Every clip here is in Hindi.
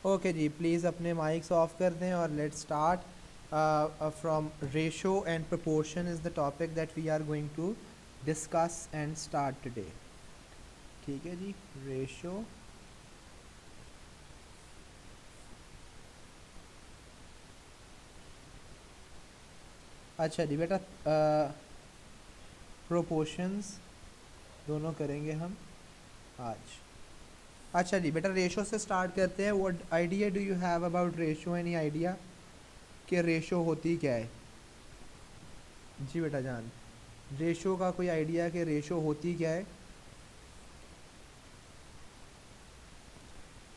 ओके जी, प्लीज़ अपने माइक्स ऑफ कर दें और let's start from ratio and proportion is the topic that we are going to discuss and start today. ठीक है जी, रेशो। अच्छा जी बेटा, प्रोपोर्शंस दोनों करेंगे हम आज। अच्छा जी बेटा, रेशो से स्टार्ट करते हैं। What idea do you have about ratio? Any idea कि रेशो होती क्या है? जी बेटा जान, रेशो का कोई आइडिया कि रेशो होती क्या है?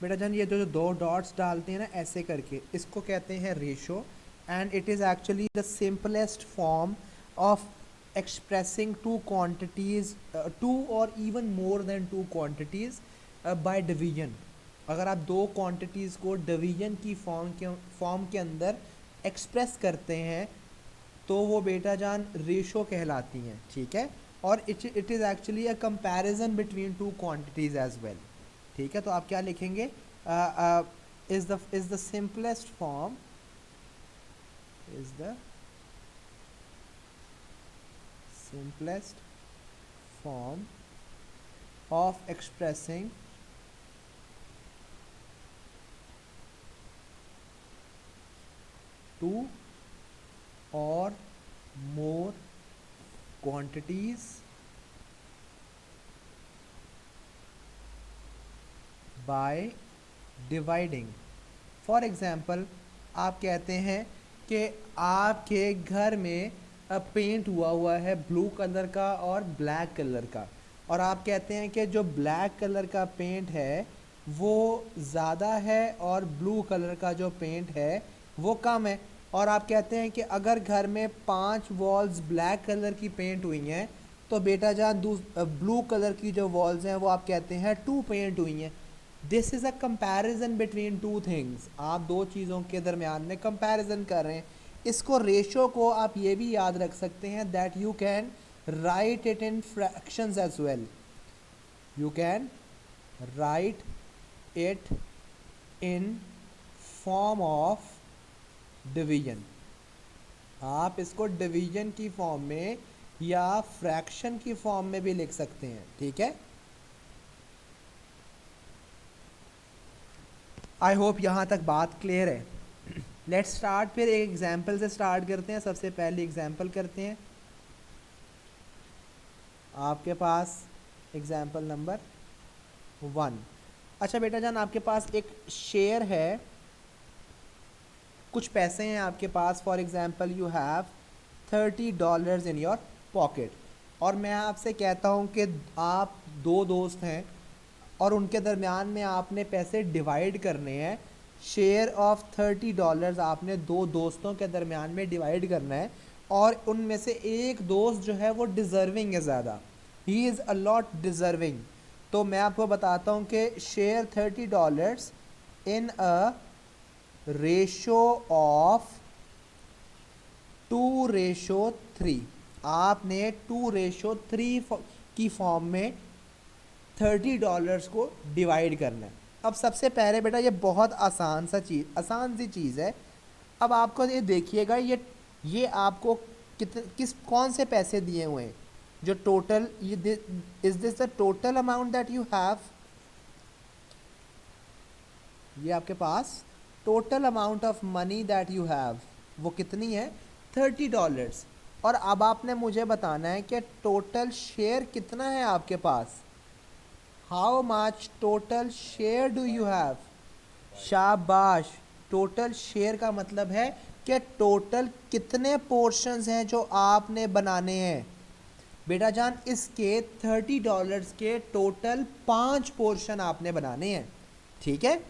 बेटा जान, ये जो दो डॉट्स डालते हैं ना ऐसे करके, इसको कहते हैं ratio. And it is actually the simplest form of expressing two quantities, two और even more than two quantities by division. अगर आप दो क्वांटिटीज़ को डिवीजन की फॉर्म के अंदर एक्सप्रेस करते हैं तो वो बेटा जान रेशो कहलाती हैं। ठीक है, और it is actually a comparison between two quantities as well. ठीक है, तो आप क्या लिखेंगे? Is the simplest form, is the simplest form of expressing two और more quantities by dividing। For example, आप कहते हैं कि आपके घर में पेंट हुआ है ब्लू कलर का और ब्लैक कलर का, और आप कहते हैं कि जो ब्लैक कलर का पेंट है वो ज़्यादा है और ब्लू कलर का जो पेंट है वो कम है। और आप कहते हैं कि अगर घर में 5 वॉल्स ब्लैक कलर की पेंट हुई हैं तो बेटा जान ब्लू कलर की जो वॉल्स हैं वो आप कहते हैं 2 पेंट हुई हैं। This is a comparison between two things. आप दो चीज़ों के दरमियान में कंपैरिजन कर रहे हैं। इसको रेशो को आप ये भी याद रख सकते हैं that you can write it in fractions as well. You can write it in form of division. आप इसको डिवीजन की फॉर्म में या फ्रैक्शन की फॉर्म में भी लिख सकते हैं। ठीक है, आई होप यहाँ तक बात क्लियर है। लेट्स स्टार्ट, फिर एक एग्जाम्पल से स्टार्ट करते हैं। सबसे पहले एग्जाम्पल करते हैं। आपके पास एग्जाम्पल नंबर 1। अच्छा बेटा जान, आपके पास एक शेयर है, कुछ पैसे हैं आपके पास। For example you have $30 in your pocket, और मैं आपसे कहता हूँ कि आप दो दोस्त हैं और उनके दरमियान में आपने पैसे डिवाइड करने हैं। शेयर ऑफ $30 आपने दो दोस्तों के दरमियान में डिवाइड करना है, और उनमें से एक दोस्त जो है वो डिज़र्विंग है ज़्यादा, he is a lot deserving. तो मैं आपको बताता हूँ कि share $30 in a ratio of 2:3। आपने 2:3 की फॉर्म में $30 को डिवाइड करना है। अब सबसे पहले बेटा, ये बहुत आसान सी चीज़ है। अब आपको ये देखिएगा, ये आपको कौन से पैसे दिए हुए हैं? जो टोटल, ये is this the total amount that you have? ये आपके पास total amount of money that you have वो कितनी है? $30। और अब आपने मुझे बताना है कि टोटल शेयर कितना है आपके पास। How much total share do you have? शाबाश, टोटल शेयर का मतलब है कि टोटल कितने पोर्शंस हैं जो आपने बनाने हैं। बेटा जान, इसके $30 के टोटल 5 पोर्शन आपने बनाने हैं। ठीक है,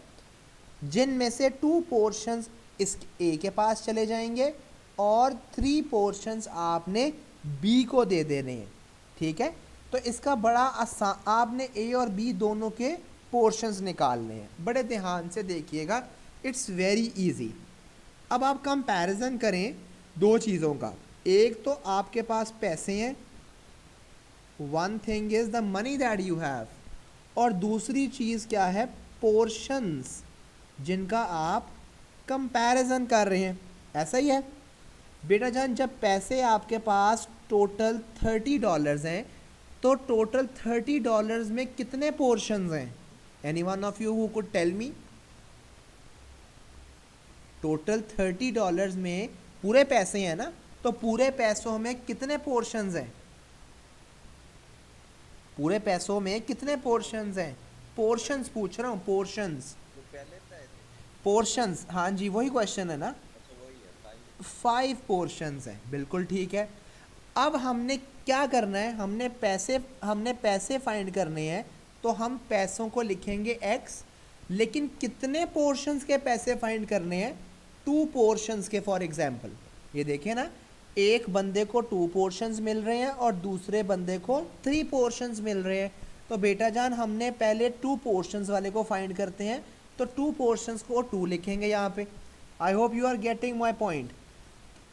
जिनमें से 2 पोर्शंस इस ए के पास चले जाएंगे और 3 पोर्शंस आपने बी को दे देने हैं। ठीक है, तो इसका बड़ा आसान, आपने ए और बी दोनों के पोर्शंस निकालने हैं। बड़े ध्यान से देखिएगा, इट्स वेरी इजी। अब आप कंपैरिजन करें दो चीज़ों का। एक तो आपके पास पैसे हैं, one thing is the money that you have, और दूसरी चीज़ क्या है? पोर्शंस जिनका आप कंपैरिजन कर रहे हैं। ऐसा ही है बेटा जान, जब पैसे आपके पास टोटल $30 हैं तो टोटल $30 में कितने पोर्शंस हैं? Any one of you who could tell me? Total $30 में पूरे पैसे हैं ना, तो पूरे पैसों में कितने पोर्शंस हैं? पूरे पैसों में कितने पोर्शंस हैं? पोर्शंस पूछ रहा हूँ, पोर्शंस। पोर्शंस, हाँ जी वही क्वेश्चन है ना। 5 पोर्शंस हैं, बिल्कुल ठीक है। अब हमने क्या करना है, हमने पैसे फाइंड करने हैं, तो हम पैसों को लिखेंगे x, लेकिन कितने पोर्शंस के पैसे फाइंड करने हैं? 2 पोर्शंस के। फॉर एग्जांपल ये देखिए ना, एक बंदे को 2 पोर्शंस मिल रहे हैं और दूसरे बंदे को 3 पोर्शंस मिल रहे हैं। तो बेटा जान हमने पहले 2 पोर्शंस वाले को फाइंड करते हैं, तो 2 पोर्शंस को 2 लिखेंगे यहाँ पे। I hope you are getting my point.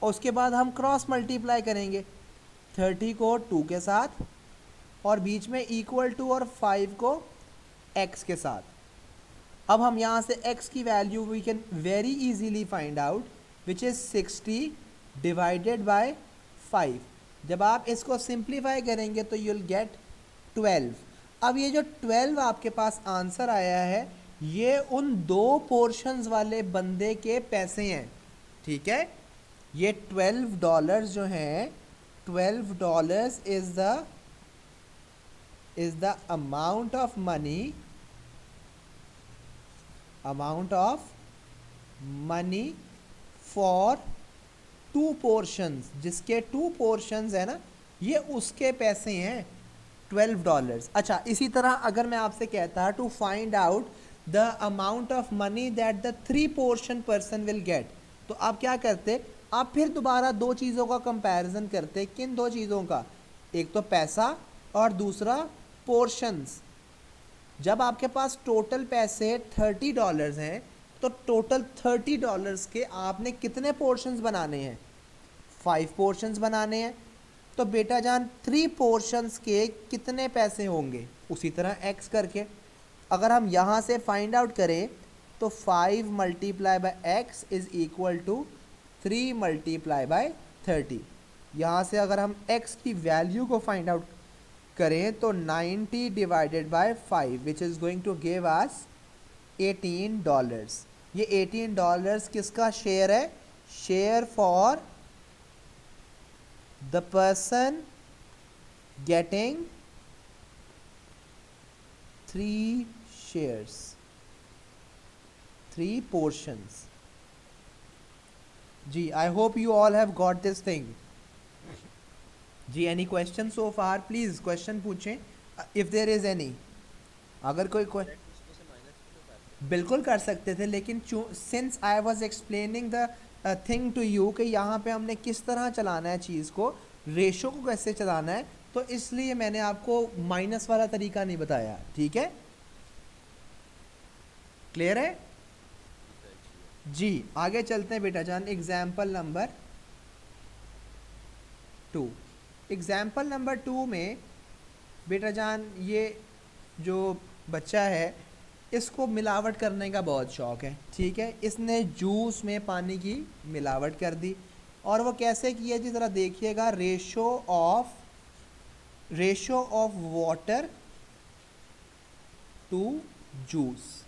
उसके बाद हम क्रॉस मल्टीप्लाई करेंगे 30 को 2 के साथ और बीच में इक्वल टू और 5 को x के साथ। अब हम यहाँ से x की value we can very easily find out, which is 60 divided by 5। जब आप इसको सिंप्लीफाई करेंगे तो यू विल गेट 12। अब ये जो 12 आपके पास आंसर आया है, ये उन 2 पोर्शंस वाले बंदे के पैसे हैं, ठीक है। ये $12 जो हैं, $12 is the amount of money for 2 portions, जिसके 2 portions है ना, ये उसके पैसे हैं $12। अच्छा, इसी तरह अगर मैं आपसे कहता to find out the amount of money that the 3 portion person will get, तो आप क्या करते? आप फिर दोबारा 2 चीज़ों का कंपैरिजन करते। किन 2 चीज़ों का? एक तो पैसा और दूसरा पोर्शंस। जब आपके पास टोटल पैसे $30 हैं, तो टोटल $30 के आपने कितने पोर्शंस बनाने हैं? 5 पोर्शंस बनाने हैं। तो बेटा जान 3 पोर्शंस के कितने पैसे होंगे? उसी तरह x करके अगर हम यहाँ से फाइंड आउट करें तो 5 multiply by x is equal to 3 multiply by 30। यहाँ से अगर हम x की वैल्यू को फाइंड आउट करें तो 90 divided by 5 which is going to give us $18। ये $18 किसका शेयर है? Share for the person getting 3 shares, 3 portions। जी, I hope you all have got this thing. जी, any question so far? Please question पूछें इफ़ देयर इज़ एनी। अगर कोई बिल्कुल कर सकते थे, लेकिन since I was explaining the thing to you कि यहाँ पे हमने किस तरह चलाना है चीज़ को, रेशो को कैसे चलाना है, तो इसलिए मैंने आपको माइनस वाला तरीका नहीं बताया, ठीक है। क्लियर है जी? आगे चलते हैं बेटा जान। Example number 2। एग्जाम्पल नंबर 2 में बेटा जान ये जो बच्चा है, इसको मिलावट करने का बहुत शौक़ है, ठीक है। इसने जूस में पानी की मिलावट कर दी, और वो कैसे की है जी, ज़रा देखिएगा। Ratio of water to juice,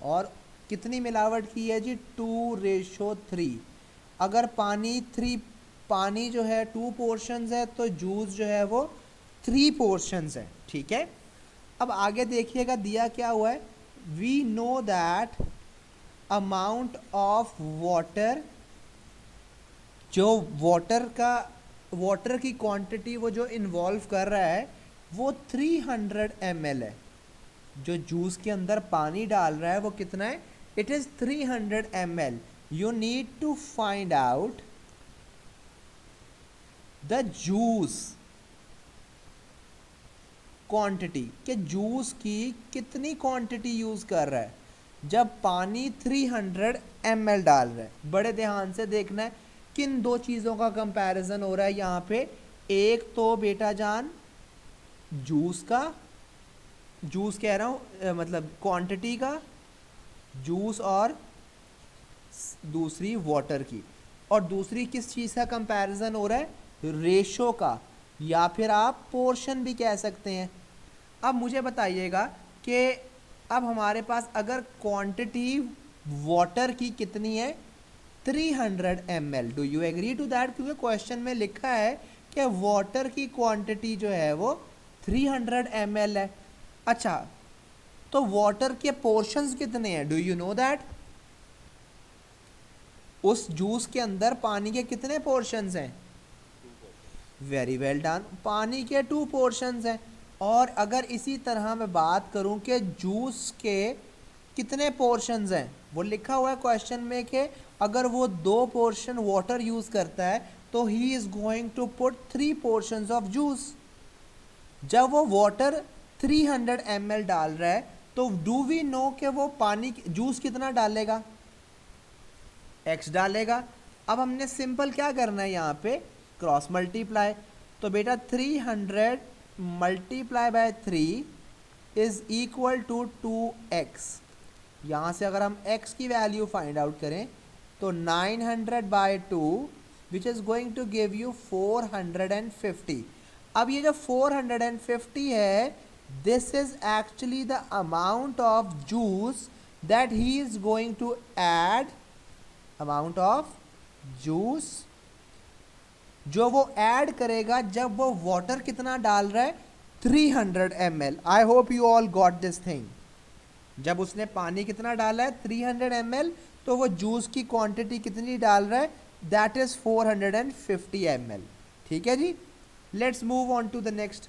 और कितनी मिलावट की है जी? 2:3। अगर पानी जो है 2 पोर्शंस है, तो जूस जो है वो 3 पोर्शंस है, ठीक है। अब आगे देखिएगा दिया क्या हुआ है। We know that amount of water, जो वाटर की क्वांटिटी वो जो इन्वॉल्व कर रहा है वो 300 ml है। जो जूस के अंदर पानी डाल रहा है वो कितना है? It is 300 ml। You need to find out the juice quantity, कि जूस की कितनी क्वांटिटी यूज़ कर रहा है जब पानी 300 ml डाल रहा है। बड़े ध्यान से देखना है किन 2 चीज़ों का कंपैरिजन हो रहा है यहाँ पे। एक तो बेटा जान जूस कह रहा हूँ, मतलब क्वांटिटी का, जूस और दूसरी वाटर की। और दूसरी किस चीज़ का कंपैरिजन हो रहा है? रेशो का, या फिर आप पोर्शन भी कह सकते हैं। अब मुझे बताइएगा कि अब हमारे पास अगर क्वांटिटी वाटर की कितनी है? 300 ml। Do you agree to that? क्योंकि क्वेश्चन में लिखा है कि वाटर की क्वांटिटी जो है वो 300 ml है। अच्छा, तो वाटर के पोर्शंस कितने हैं? Do you know that? उस जूस के अंदर पानी के कितने पोर्शंस हैं? वेरी वेल डन, पानी के 2 पोर्शंस हैं। और अगर इसी तरह मैं बात करूं कि जूस के कितने पोर्शंस हैं, वो लिखा हुआ है क्वेश्चन में कि अगर वो 2 पोर्शन वाटर यूज़ करता है तो he is going to put 3 portions of juice. जब वो वाटर 300 ml डाल रहा है तो डू वी नो कि वो पानी जूस कितना डालेगा? x डालेगा। अब हमने सिंपल क्या करना है यहाँ पे? Cross multiply. तो बेटा 300 multiply by 3 is equal to 2x। यहाँ से अगर हम x की वैल्यू फाइंड आउट करें तो 900 by 2 which is going to give you 450। अब ये जो 450 है, this is actually the amount of juice that he is going to add, amount of juice जो वो ऐड करेगा जब वो वाटर कितना डाल रहा है? 300 ml। I hope you all got this thing. जब उसने पानी कितना डाला है? 300 ml। तो वो जूस की क्वांटिटी कितनी डाल रहा है? That is 450 ml। ठीक है जी। Let's move on to the next,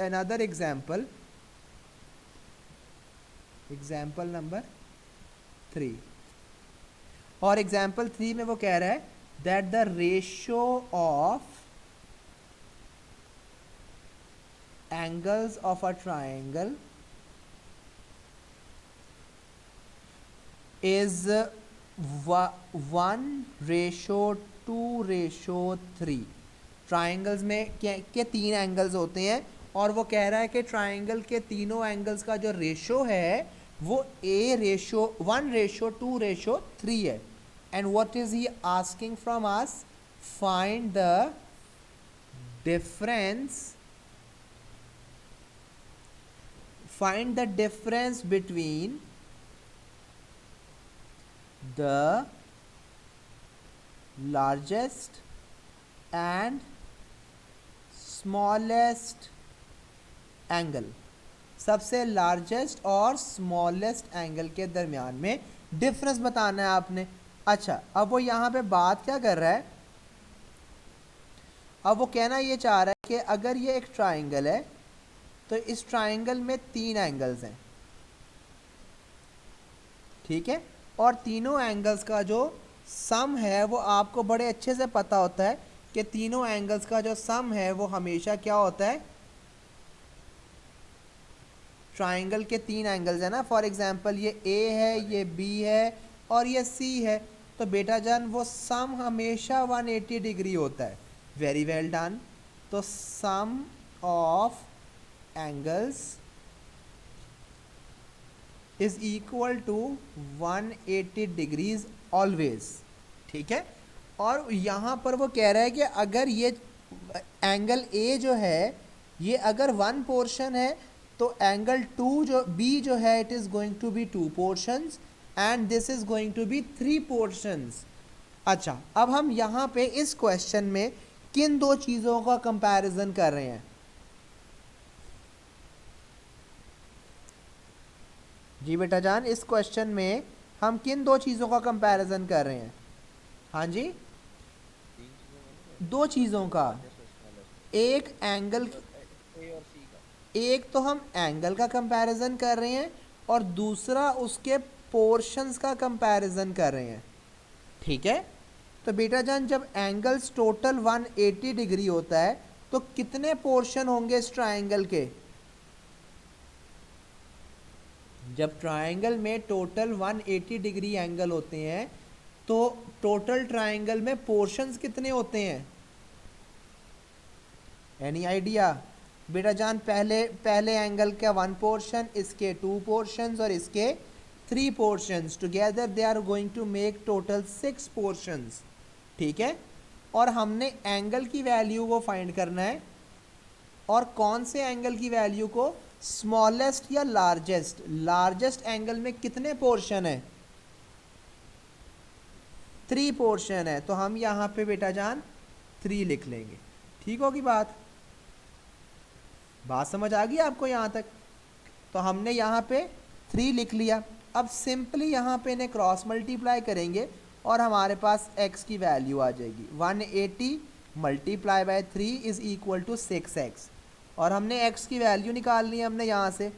another example, example number 3। और एग्जाम्पल 3 में वो कह रहा है that the ratio of angles of a triangle is 1:2:3। Triangles में के 3 एंगल्स होते हैं और वो कह रहा है कि ट्राइंगल के तीनों एंगल्स का जो रेशो है वो 1:2:3 है। And what is he asking from us? Find the difference, find the difference between the largest and smallest angle। सबसे लार्जेस्ट और स्मॉलेस्ट एंगल के दरमियान में डिफरेंस बताना है आपने। अच्छा, अब वो यहाँ पे बात क्या कर रहा है? अब वो कहना ये चाह रहा है कि अगर ये एक ट्राइंगल है तो इस ट्राइंगल में 3 एंगल्स हैं, ठीक है? और तीनों एंगल्स का जो सम है वो आपको बड़े अच्छे से पता होता है कि तीनों एंगल्स का जो सम है वो हमेशा क्या होता है? ट्राइंगल के 3 एंगल्स है ना। फॉर एग्जांपल ये ए है, ये बी है और ये सी है। तो बेटा जान वो सम हमेशा 180 डिग्री होता है। Very well done. तो sum of angles is equal to 180 degrees always. ठीक है। और यहाँ पर वो कह रहा है कि अगर ये एंगल ए जो है ये अगर 1 पोर्शन है तो एंगल 2 जो बी जो है it is going to be 2 portions and this is going to be 3 portions. अच्छा, अब हम यहाँ पे इस क्वेश्चन में किन 2 चीज़ों का कंपैरिजन कर रहे हैं? जी बेटा जान, इस क्वेश्चन में हम किन 2 चीज़ों का कंपैरिजन कर रहे हैं? हाँ जी, 2 चीज़ों का। एक एंगल, एक तो हम एंगल का कंपैरिजन कर रहे हैं और दूसरा उसके पोर्शंस का कंपैरिजन कर रहे हैं। ठीक है। तो बेटा जान जब एंगल्स टोटल 180 डिग्री होता है तो कितने पोर्शन होंगे इस ट्राइंगल के? जब ट्राइंगल में टोटल 180 डिग्री एंगल होते हैं तो टोटल ट्राइंगल में पोर्शंस कितने होते हैं? Any idea? बेटा जान पहले एंगल का 1 पोर्शन, इसके 2 पोर्शंस और इसके 3 portions, together they are going to make total 6 portions, ठीक है। और हमने एंगल की वैल्यू को फाइंड करना है, और कौन से एंगल की वैल्यू को, स्मॉलेस्ट या लार्जेस्ट। लार्जेस्ट एंगल में कितने पोर्शन है, 3 पोर्शन है, तो हम यहाँ पे बेटा जान 3 लिख लेंगे, ठीक होगी बात। बात समझ आ गई आपको यहाँ तक। तो हमने यहाँ पे 3 लिख लिया। अब सिंपली यहाँ पे इन्हें क्रॉस मल्टीप्लाई करेंगे और हमारे पास x की वैल्यू आ जाएगी। 180 multiply by 3 is equal to 6x, और हमने x की वैल्यू निकालनी है हमने यहाँ से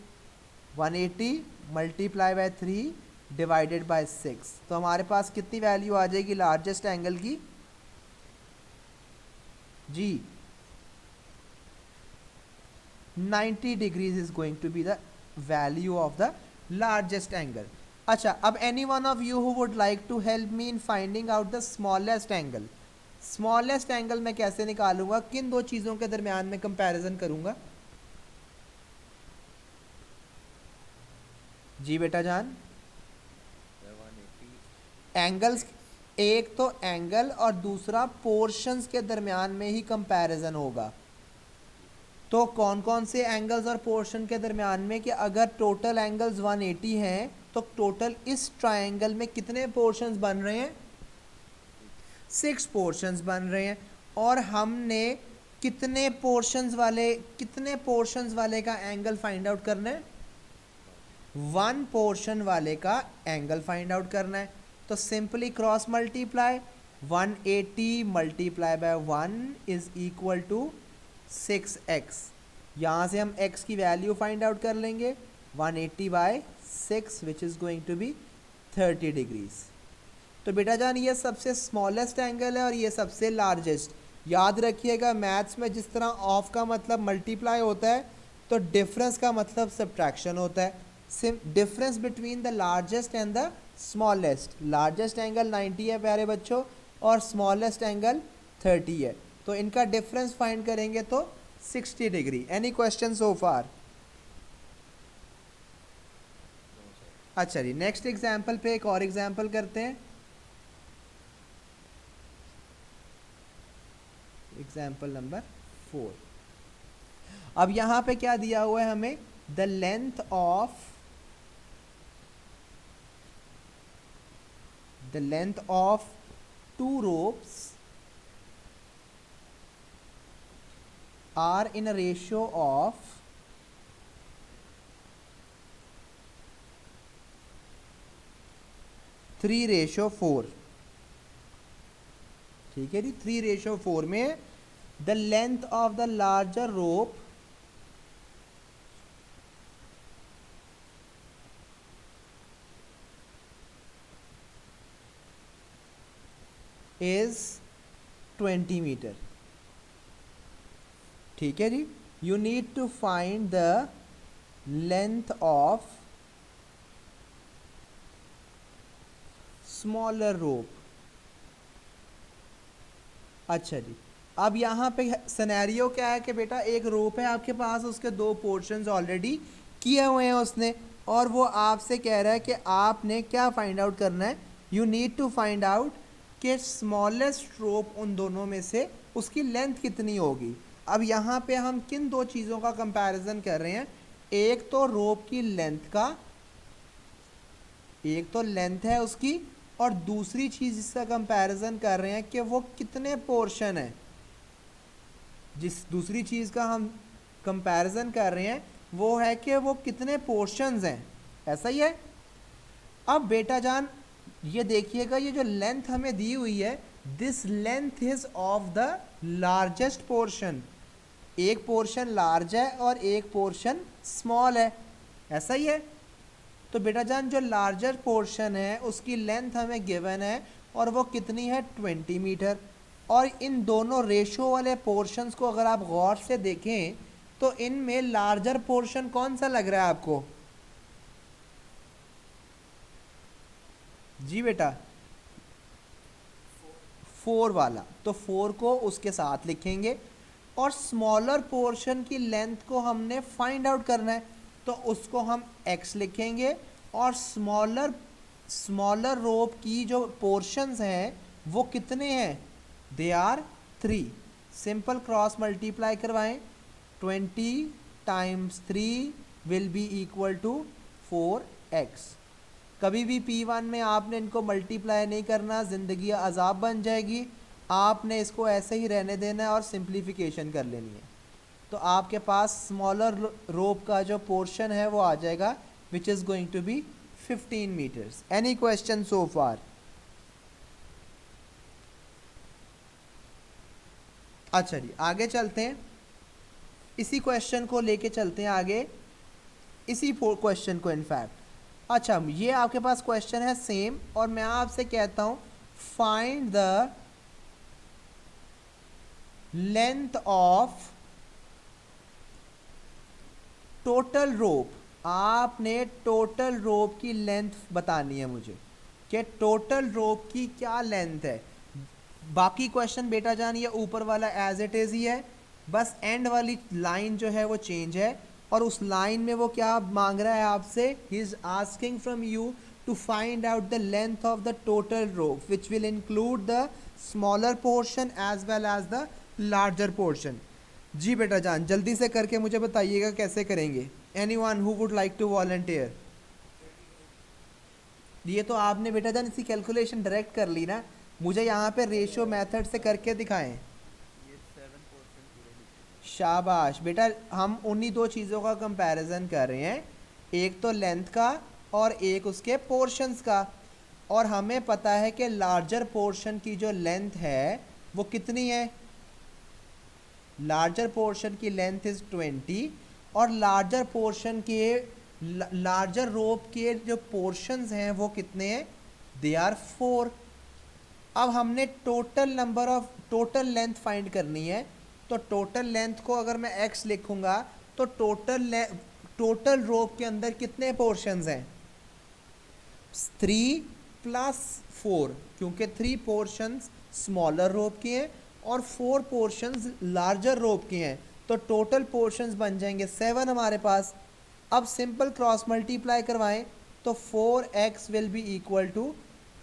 180 मल्टीप्लाई बाय 3 डिवाइडेड बाय 6। तो हमारे पास कितनी वैल्यू आ जाएगी लार्जेस्ट एंगल की जी, 90 degrees is going to be the value of the largest angle. अच्छा, अब any one of you who would like to help me in finding out the smallest angle. Smallest angle मैं कैसे निकालूंगा, किन दो चीजों के दरमियान में कंपैरिजन करूंगा जी बेटा जान। एंगल्स, एक तो एंगल और दूसरा पोर्शंस के दरमियान में ही कंपैरिजन होगा। तो कौन कौन से एंगल्स और पोर्शन के दरमियान में, कि अगर टोटल एंगल्स 180 हैं तो टोटल इस ट्रायंगल में कितने पोर्शंस बन रहे हैं, 6 पोर्शंस बन रहे हैं। और हमने कितने पोर्शंस वाले का एंगल फाइंड आउट करना है, 1 पोर्शन वाले का एंगल फाइंड आउट करना है। तो simply cross multiply, 180 multiply by 1 is equal to 6x। यहाँ से हम x की वैल्यू फाइंड आउट कर लेंगे, 180 by 6 which is going to be 30 degrees. तो बेटा जान ये सबसे स्मॉलेस्ट एंगल है और ये सबसे लार्जेस्ट। याद रखिएगा मैथ्स में जिस तरह ऑफ का मतलब मल्टीप्लाई होता है तो डिफरेंस का मतलब सब्ट्रैक्शन होता है। Difference between the largest and the smallest, largest angle 90 है प्यारे बच्चों और स्मॉलेस्ट एंगल 30 है, तो इनका डिफरेंस फाइंड करेंगे तो 60 degree. Any question so far? अच्छा जी, नेक्स्ट एग्जाम्पल पे एक और एग्जाम्पल करते हैं। Example number 4। अब यहां पे क्या दिया हुआ है हमें, the length of 2 ropes are in a ratio of 3:4। ठीक है जी, 3:4 में the length of the larger rope is 20 metre. ठीक है जी, you need to find the length of smaller rope. अच्छा जी, अब यहाँ पे सिनेरियो क्या है कि बेटा एक रोप है आपके पास, उसके 2 पोर्शंस ऑलरेडी किए हुए हैं उसने, और वो आपसे कह रहा है कि आपने क्या फाइंड आउट करना है, you need to find out कि स्मॉलेस्ट रोप उन दोनों में से उसकी लेंथ कितनी होगी। अब यहाँ पे हम किन 2 चीज़ों का कंपैरिजन कर रहे हैं, एक तो रोप की लेंथ का, एक तो लेंथ है उसकी, और दूसरी चीज़ जिसका कंपैरिजन कर रहे हैं कि वो कितने पोर्शन है। जिस दूसरी चीज़ का हम कंपैरिजन कर रहे हैं वो है कि वो कितने पोर्शंस हैं, ऐसा ही है। अब बेटा जान ये देखिएगा, ये जो लेंथ हमें दी हुई है, this length is of the largest portion. एक पोर्शन लार्ज है और एक पोर्शन स्मॉल है, ऐसा ही है। तो बेटा जान जो लार्जर पोर्शन है उसकी लेंथ हमें गिवन है और वो कितनी है, 20 मीटर। और इन दोनों रेशो वाले पोर्शंस को अगर आप गौर से देखें तो इनमें लार्जर पोर्शन कौन सा लग रहा है आपको जी बेटा, 4 वाला। तो 4 को उसके साथ लिखेंगे, और स्मॉलर पोर्शन की लेंथ को हमने फाइंड आउट करना है तो उसको हम x लिखेंगे और स्मॉलर रोप की जो पोर्शंस हैं वो कितने हैं, they are 3। Simple cross multiply करवाएं, 20 times 3 will be equal to 4x। कभी भी P1 में आपने इनको मल्टीप्लाई नहीं करना, ज़िंदगी अजाब बन जाएगी। आपने इसको ऐसे ही रहने देना है और सिंप्लीफिकेशन कर लेनी है। तो आपके पास स्मॉलर रोप का जो पोर्शन है वो आ जाएगा, which is going to be 15 metres. Any question so far? अच्छा जी, आगे चलते हैं, इसी क्वेश्चन को लेके चलते हैं आगे, इसी क्वेश्चन को इनफैक्ट। अच्छा, ये आपके पास क्वेश्चन है सेम, और मैं आपसे कहता हूं find the length of total rope. आपने टोटल रोप की लेंथ बतानी है मुझे कि टोटल रोप की क्या लेंथ है। बाकी क्वेश्चन बेटा जान ये ऊपर वाला एज इट इज़ ही है, बस एंड वाली लाइन जो है वो चेंज है। और उस लाइन में वो क्या मांग रहा है आपसे, he is asking from you to find out the length of the total rope which will include the smaller portion as well as the larger portion. जी बेटा जान, जल्दी से करके मुझे बताइएगा कैसे करेंगे। Anyone who would like to volunteer? ये तो आपने बेटा जान इसकी कैलकुलेशन डायरेक्ट कर ली ना, मुझे यहाँ पे रेशियो मेथड से करके दिखाएं। शाबाश बेटा, हम उन्हीं दो चीज़ों का कंपैरिजन कर रहे हैं, एक तो लेंथ का और एक उसके पोर्शंस का। और हमें पता है कि लार्जर पोर्शन की जो लेंथ है वो कितनी है, लार्जर पोर्शन की लेंथ इज 20, और लार्जर पोर्शन के लार्जर रोप के जो पोर्शंस हैं वो कितने हैं, दे आर 4। अब हमने टोटल लेंथ फाइंड करनी है, तो टोटल लेंथ को अगर मैं x लिखूंगा तो टोटल रोप के अंदर कितने पोर्शंस हैं, 3 प्लस 4, क्योंकि 3 पोर्शंस स्मॉलर रोप के हैं और 4 पोर्शंस लार्जर रोप के हैं, तो टोटल पोर्शंस बन जाएंगे 7 हमारे पास। अब सिंपल क्रॉस मल्टीप्लाई करवाएं तो 4x will be equal to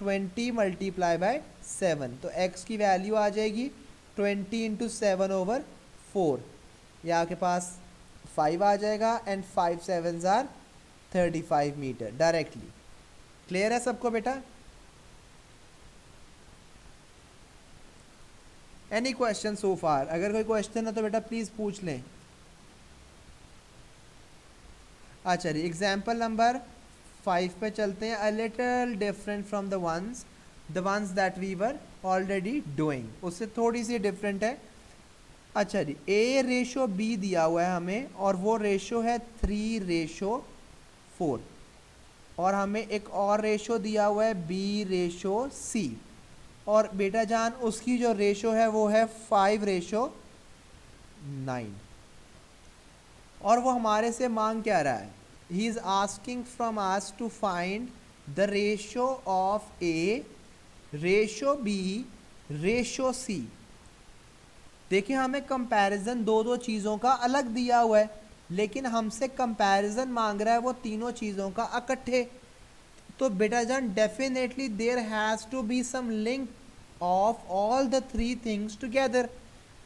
20 multiply by 7, तो x की वैल्यू आ जाएगी 20 इंटू 7 ओवर 4, ये आपके पास 5 आ जाएगा, and 5 7s are 35 metre directly. Clear है सबको बेटा? Any question so far? अगर कोई क्वेश्चन है तो बेटा प्लीज पूछ लें। अच्छा जी, एग्जाम्पल नंबर 5 पे चलते हैं। A little different from the ones that we were already doing, उससे थोड़ी सी डिफरेंट है। अच्छा जी, A रेशो B दिया हुआ है हमें, और वो रेशो है 3:4, और हमें एक और रेशो दिया हुआ है B/C, और बेटा जान उसकी जो रेशो है वो है 5:9, और वो हमारे से मांग क्या रहा है, he is asking from us to find the ratio of A, ratio B, ratio C। देखिए हमें कंपैरिजन दो चीज़ों का अलग दिया हुआ है, लेकिन हमसे कंपैरिजन मांग रहा है वो तीनों चीज़ों का इकट्ठे। तो बेटा जान definitely there has to be some link of all the 3 things together.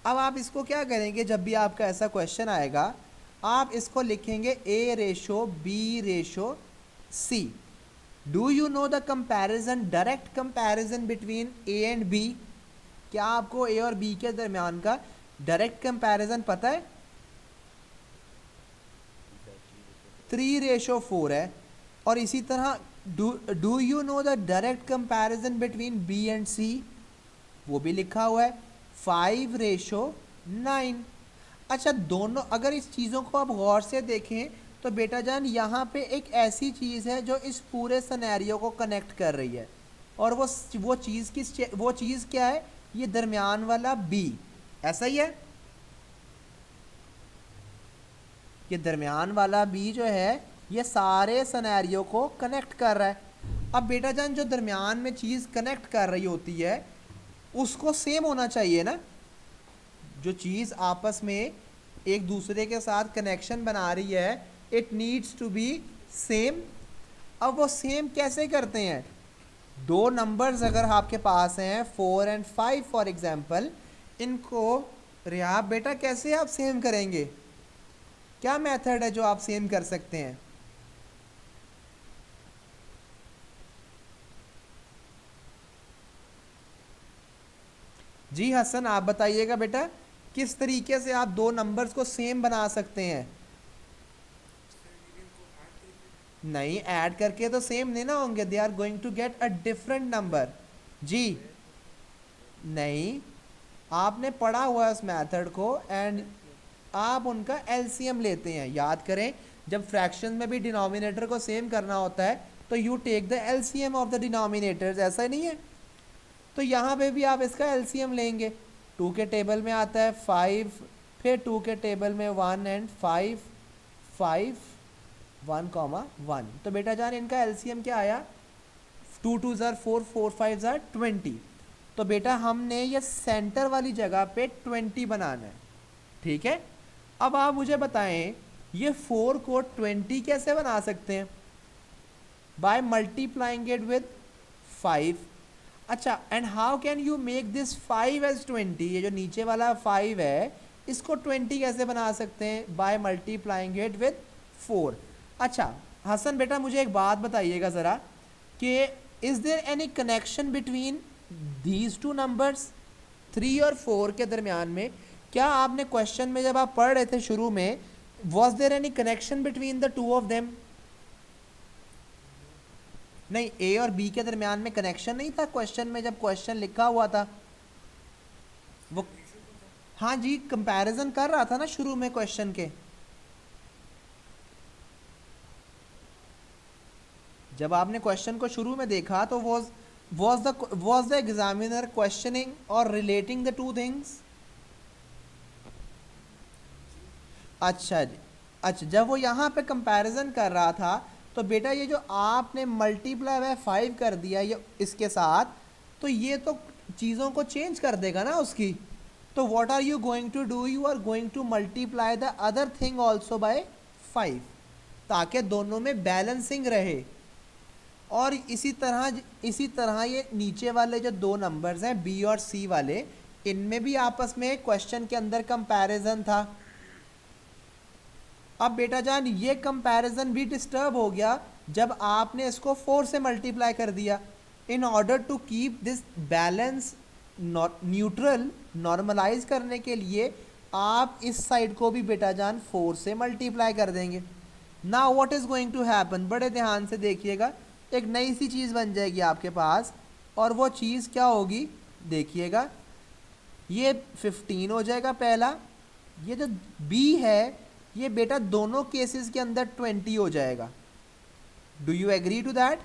अब आप इसको क्या करेंगे, जब भी आपका ऐसा क्वेश्चन आएगा आप इसको लिखेंगे A/B/C। Do you know the comparison, direct comparison between A and B? क्या आपको A और B के दरमियान का डायरेक्ट कंपैरिजन पता है? 3:4 है। और इसी तरह do you know the direct comparison between B and C? वो भी लिखा हुआ है 5:9। अच्छा, दोनों अगर इस चीज़ों को आप गौर से देखें तो बेटा जान यहाँ पे एक ऐसी चीज़ है जो इस पूरे सिनेरियो को कनेक्ट कर रही है, और वो चीज़ क्या है, ये दरमियान वाला B, ऐसा ही है। ये दरमियान वाला B जो है ये सारे सिनेरियो को कनेक्ट कर रहा है। अब बेटा जान जो दरमियान में चीज़ कनेक्ट कर रही होती है उसको सेम होना चाहिए ना, जो चीज़ आपस में एक दूसरे के साथ कनेक्शन बना रही है, it needs to be same. अब वो सेम कैसे करते हैं? दो नंबर्स अगर आपके पास हैं 4 एंड 5 फॉर एग्जाम्पल, इनको रियाब बेटा कैसे आप सेम करेंगे? क्या मेथड है जो आप सेम कर सकते हैं? जी हसन, आप बताइएगा बेटा, किस तरीके से आप दो नंबर्स को सेम बना सकते हैं? नहीं, ऐड करके तो सेम नहीं ना होंगे, they are going to get a different number. जी नहीं, आपने पढ़ा हुआ है उस मेथड को, एंड आप उनका एलसीएम लेते हैं। याद करें, जब फ्रैक्शन में भी डिनोमिनेटर को सेम करना होता है तो you take the LCM of the denominators, ऐसा नहीं है? तो यहाँ पे भी आप इसका एलसीएम लेंगे। 2 के टेबल में आता है 5, फिर 2 के टेबल में 1 एंड 5, 5 1, 1। तो बेटा जान इनका एलसीएम क्या आया? 2 2 ज़ार 4, 4 5 ज़ार 20। तो बेटा हमने ये सेंटर वाली जगह पे 20 बनाना है, ठीक है? अब आप मुझे बताएं, ये 4 को 20 कैसे बना सकते हैं? By multiplying it with 5। अच्छा, and how can you make this 5 as 20? ये जो नीचे वाला 5 है, इसको 20 कैसे बना सकते हैं? By multiplying it with 4। अच्छा हसन बेटा, मुझे एक बात बताइएगा ज़रा कि is there any connection between these two numbers, 3 और 4 के दरमियान में? क्या आपने क्वेश्चन में जब आप पढ़ रहे थे शुरू में, was there any connection between the two of them? नहीं, ए और बी के दरमियान में कनेक्शन नहीं था क्वेश्चन में, जब क्वेश्चन लिखा हुआ था वो। हाँ जी, कंपैरिजन कर रहा था ना शुरू में क्वेश्चन के। जब आपने क्वेश्चन को शुरू में देखा तो was the examiner questioning or relating the two things? अच्छा जी, अच्छा जब वो यहाँ पे कंपैरिजन कर रहा था तो बेटा ये जो आपने मल्टीप्लाई बाय 5 कर दिया ये इसके साथ, तो ये तो चीज़ों को चेंज कर देगा ना उसकी। तो what are you going to do? You are going to multiply the other thing also by 5, ताकि दोनों में बैलेंसिंग रहे। और इसी तरह ये नीचे वाले जो दो नंबर्स हैं बी और सी वाले, इनमें भी आपस में क्वेश्चन के अंदर कंपैरिजन था। अब बेटा जान ये कंपैरिजन भी डिस्टर्ब हो गया जब आपने इसको 4 से मल्टीप्लाई कर दिया। In order to keep this balance neutral, normalise करने के लिए आप इस साइड को भी बेटा जान 4 से मल्टीप्लाई कर देंगे। Now what is going to happen? बड़े ध्यान से देखिएगा, एक नई सी चीज़ बन जाएगी आपके पास, और वो चीज़ क्या होगी देखिएगा। ये 15 हो जाएगा पहला, ये जो b है ये बेटा दोनों केसेस के अंदर 20 हो जाएगा। Do you agree to that?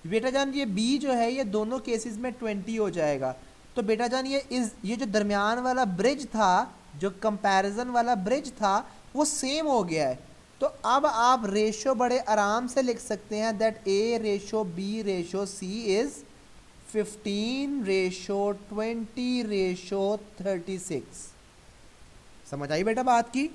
बेटा जान ये b जो है ये दोनों केसेस में 20 हो जाएगा। तो बेटा जान ये जो दरमियान वाला ब्रिज था, जो कंपैरिजन वाला ब्रिज था, वो सेम हो गया है। तो अब आप रेशो बड़े आराम से लिख सकते हैं that a ratio b ratio c is 15 ratio 20 ratio 36। समझ आई बेटा बात की?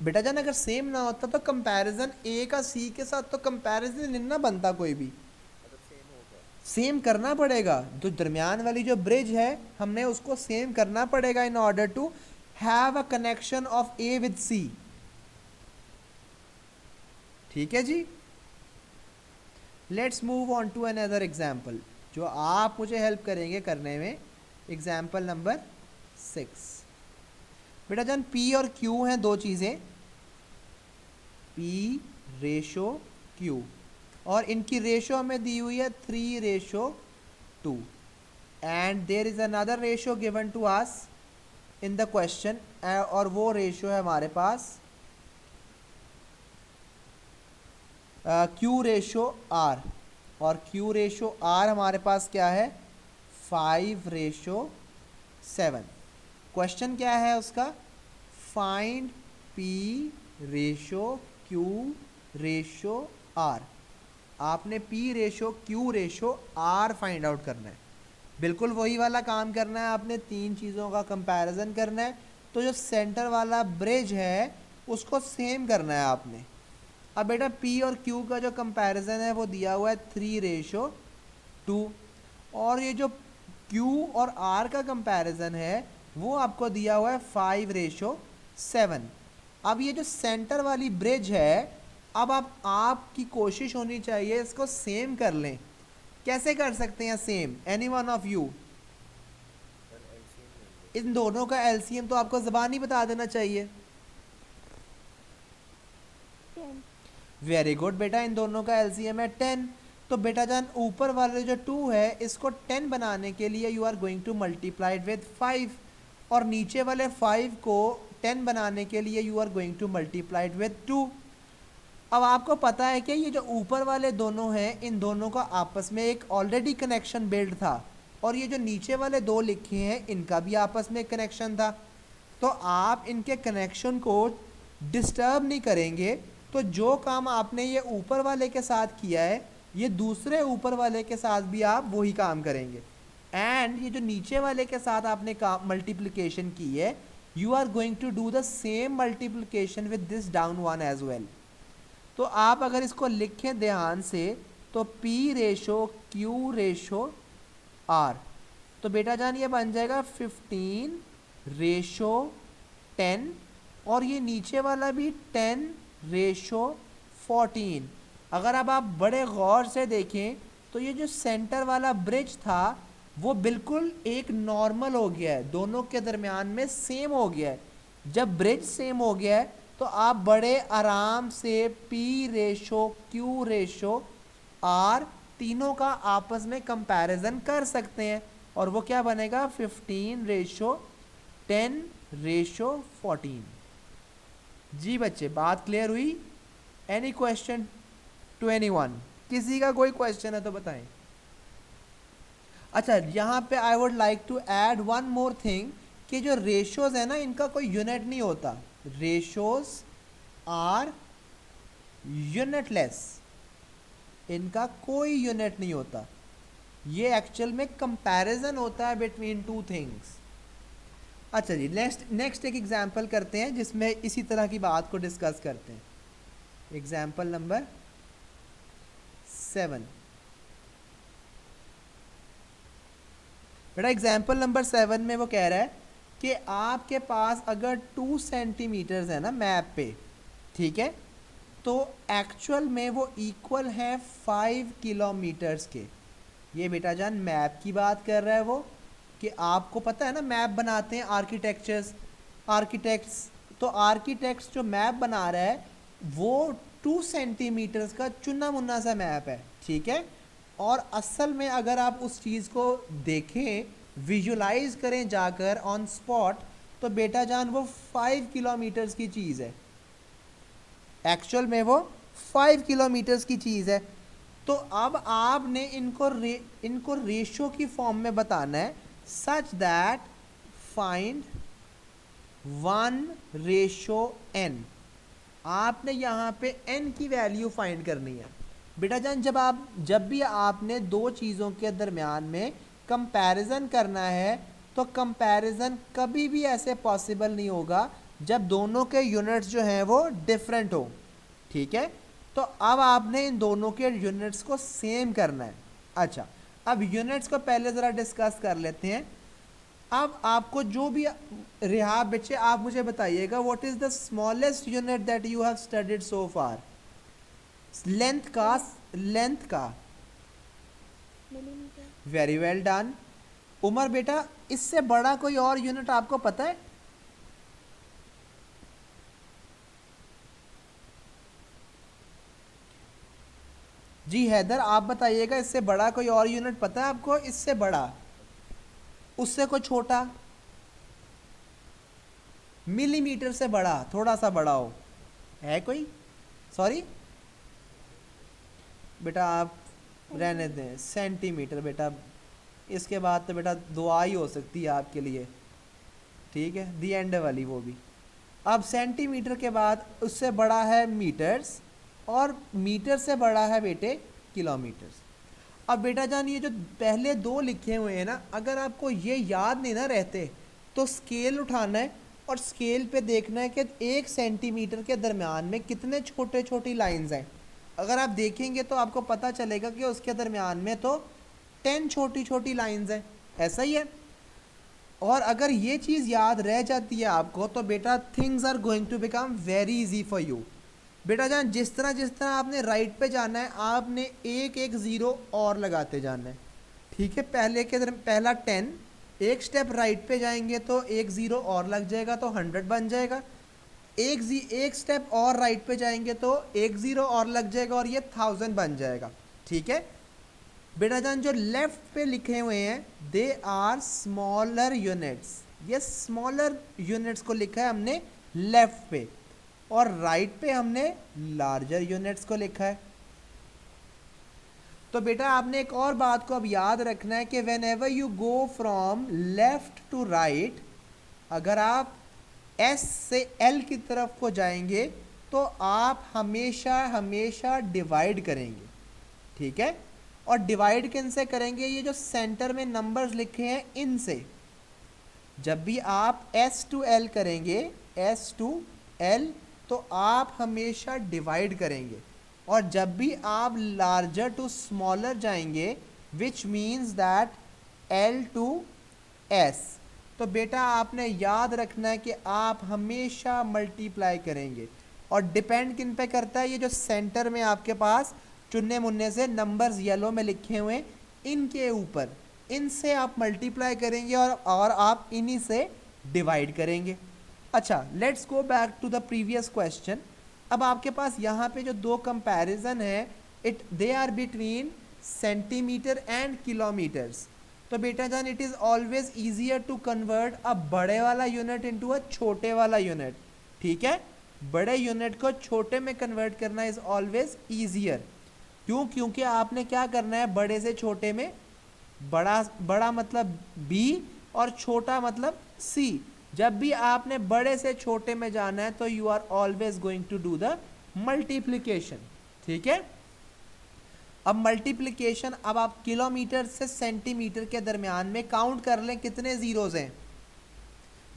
बेटा जान अगर सेम ना होता तो कंपैरिजन a का c के साथ तो कंपैरिजन नहीं ना बनता कोई भी, सेम करना पड़ेगा। जो दरमियान वाली जो ब्रिज है हमने उसको सेम करना पड़ेगा in order to have a connection of a with c। ठीक है जी, let's move on to another example जो आप मुझे हेल्प करेंगे करने में। Example number 6। बेटा जान p और q हैं दो चीज़ें, p रेशो q, और इनकी रेशो हमें दी हुई है 3 ratio 2, and there is another ratio given to us in the question, और वो रेशो है हमारे पास q रेशो r, और q रेशो r हमारे पास क्या है 5 रेशो 7। क्वेश्चन क्या है उसका? Find p ratio q ratio r। आपने p ratio q ratio r find out करना है। बिल्कुल वही वाला काम करना है आपने, तीन चीज़ों का कंपैरिजन करना है। तो जो सेंटर वाला ब्रिज है उसको सेम करना है आपने। अब बेटा P और Q का जो कंपैरिजन है वो दिया हुआ है 3:2, और ये जो Q और R का कंपैरिजन है वो आपको दिया हुआ है 5:7। अब ये जो सेंटर वाली ब्रिज है, अब आपकी कोशिश होनी चाहिए इसको सेम कर लें। कैसे कर सकते हैं same? Any one of you? इन दोनों का एलसीएम तो आपको ज़बानी बता देना चाहिए। वेरी गुड बेटा, इन दोनों का एलसीएम है 10। तो बेटा जान ऊपर वाले जो 2 है इसको 10 बनाने के लिए you are going to multiplied with 5, और नीचे वाले 5 को 10 बनाने के लिए you are going to multiplied with 2। अब आपको पता है कि ये जो ऊपर वाले दोनों हैं इन दोनों का आपस में एक ऑलरेडी कनेक्शन बिल्ड था, और ये जो नीचे वाले 2 लिखे हैं इनका भी आपस में कनेक्शन था। तो आप इनके कनेक्शन को डिस्टर्ब नहीं करेंगे, तो जो काम आपने ये ऊपर वाले के साथ किया है ये दूसरे ऊपर वाले के साथ भी आप वही काम करेंगे। एंड ये जो नीचे वाले के साथ आपने काम मल्टीप्लिकेशन की है, you are going to do the same multiplication with this down one as well. तो आप अगर इसको लिखें ध्यान से तो P/Q/R, तो बेटा जान ये बन जाएगा 15/10, और ये नीचे वाला भी 10/14। अगर अब आप बड़े गौर से देखें तो ये जो सेंटर वाला ब्रिज था वो बिल्कुल एक नॉर्मल हो गया है, दोनों के दरमियान में सेम हो गया है। जब ब्रिज सेम हो गया है तो आप बड़े आराम से P/Q/R तीनों का आपस में कंपैरिजन कर सकते हैं, और वो क्या बनेगा 15/10/14। जी बच्चे, बात क्लियर हुई? Any question to anyone? किसी का कोई क्वेश्चन है तो बताएं। अच्छा, यहाँ पे I would like to add one more thing कि जो रेशोज है ना इनका कोई यूनिट नहीं होता। रेशोज आर यूनिटलेस, इनका कोई यूनिट नहीं होता। ये एक्चुअल में कंपैरिजन होता है बिटवीन 2 थिंग्स। अच्छा जी, नेक्स्ट एक एग्जांपल करते हैं जिसमें इसी तरह की बात को डिस्कस करते हैं। Example number 7। बेटा एग्जांपल नंबर 7 में वो कह रहा है कि आपके पास अगर 2 सेंटीमीटर्स है ना मैप पे, ठीक है, तो एक्चुअल में वो इक्वल है 5 किलोमीटर्स के। ये बेटा जान मैप की बात कर रहा है वो, कि आपको पता है ना मैप बनाते हैं आर्किटेक्ट्स, तो आर्किटेक्ट्स जो मैप बना रहा है वो 2 सेंटीमीटर्स का चुना मुन्ना सा मैप है, ठीक है। और असल में अगर आप उस चीज़ को देखें, विजुलाइज करें जाकर ऑन स्पॉट, तो बेटा जान वो 5 किलोमीटर्स की चीज़ है। एक्चुअल में वो 5 किलोमीटर्स की चीज़ है। तो अब आपने इनको रेशो की फॉर्म में बताना है, सच दैट फाइंड 1/n। आपने यहाँ पे n की वैल्यू फाइंड करनी है। बेटा जान जब भी आपने 2 चीज़ों के दरमियान में कंपैरिजन करना है तो कंपैरिजन कभी भी ऐसे पॉसिबल नहीं होगा जब दोनों के यूनिट्स जो हैं वो डिफरेंट हो, ठीक है। तो अब आपने इन दोनों के यूनिट्स को सेम करना है। अच्छा, अब यूनिट्स को पहले ज़रा डिस्कस कर लेते हैं। अब आपको जो भी रिहा बच्चे आप मुझे बताइएगा, what is the smallest unit that you have studied so far? Length का वेरी वेल डन। उमर बेटा, इससे बड़ा कोई और यूनिट आपको पता है? जी हैदर, आप बताइएगा, इससे बड़ा कोई और यूनिट पता है आपको? इससे बड़ा, उससे कोई छोटा, मिलीमीटर से बड़ा, थोड़ा सा बड़ा हो, है कोई? सॉरी बेटा आप रहने दें, सेंटीमीटर। बेटा इसके बाद तो बेटा दुआ ही हो सकती है आपके लिए, ठीक है, दी एंड वाली वो भी। अब सेंटीमीटर के बाद उससे बड़ा है मीटर्स, और मीटर से बड़ा है बेटे किलोमीटर्स। अब बेटा जान ये जो पहले 2 लिखे हुए हैं ना, अगर आपको ये याद नहीं ना रहते तो स्केल उठाना है और स्केल पे देखना है कि 1 सेंटीमीटर के दरमियान में कितने छोटे छोटी लाइंस हैं। अगर आप देखेंगे तो आपको पता चलेगा कि उसके दरमियान में तो 10 छोटी छोटी लाइंस हैं, ऐसा ही है। और अगर ये चीज़ याद रह जाती है आपको तो बेटा things are going to become very easy for you. बेटा जान जिस तरह आपने राइट पे जाना है आपने एक एक ज़ीरो और लगाते जाना है, ठीक है। पहला 10, एक स्टेप राइट पे जाएंगे तो एक ज़ीरो और लग जाएगा तो 100 बन जाएगा। एक स्टेप और राइट पे जाएंगे तो एक ज़ीरो और लग जाएगा और ये 1000 बन जाएगा, ठीक है। बेटा जान जो लेफ्ट पे लिखे हुए हैं दे आर स्मॉलर यूनिट्स, ये स्मॉलर यूनिट्स को लिखा है हमने लेफ्ट पे, और राइट पे हमने लार्जर यूनिट्स को लिखा है। तो बेटा आपने एक और बात को अब याद रखना है कि whenever you go from left to right, अगर आप एस से एल की तरफ को जाएंगे तो आप हमेशा हमेशा डिवाइड करेंगे, ठीक है। और डिवाइड किन से करेंगे, ये जो सेंटर में नंबर्स लिखे हैं इनसे। जब भी आप एस टू एल करेंगे, एस टू एल, तो आप हमेशा डिवाइड करेंगे। और जब भी आप लार्जर टू स्मॉलर जाएंगे which means that L two S, तो बेटा आपने याद रखना है कि आप हमेशा मल्टीप्लाई करेंगे। और डिपेंड किन पे करता है, ये जो सेंटर में आपके पास चुनने मुन्ने से नंबर्स येलो में लिखे हुए हैं इनके ऊपर, इनसे आप मल्टीप्लाई करेंगे और आप इन्हीं से डिवाइड करेंगे। अच्छा, let's go back to the previous question. अब आपके पास यहाँ पे जो दो कंपैरिजन है they are between centimetre and kilometres. तो बेटा जान it is always easier to convert a बड़े वाला यूनिट इनटू अ छोटे वाला यूनिट, ठीक है। बड़े यूनिट को छोटे में कन्वर्ट करना इज ऑलवेज ईजियर। क्यों? क्योंकि आपने क्या करना है, बड़े से छोटे में, बड़ा मतलब b और छोटा मतलब c। जब भी आपने बड़े से छोटे में जाना है तो you are always going to do the multiplication, ठीक है। अब मल्टीप्लीकेशन, अब आप किलोमीटर से सेंटीमीटर के दरमियान में काउंट कर लें कितने जीरोज हैं।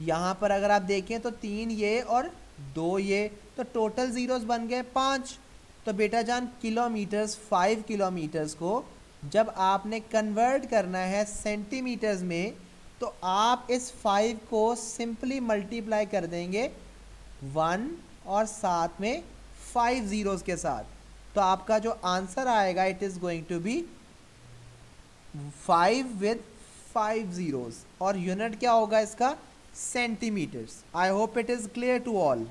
यहाँ पर अगर आप देखें तो 3 ये और 2 ये, तो टोटल जीरोज बन गए 5। तो बेटा जान किलोमीटर्स, 5 किलोमीटर्स को जब आपने कन्वर्ट करना है सेंटीमीटर्स में तो आप इस 5 को सिंपली मल्टीप्लाई कर देंगे 1 और साथ में 5 जीरोस के साथ। तो आपका जो आंसर आएगा it is going to be 5 with 5 zeros, और यूनिट क्या होगा इसका, centimetres. I hope it is clear to all.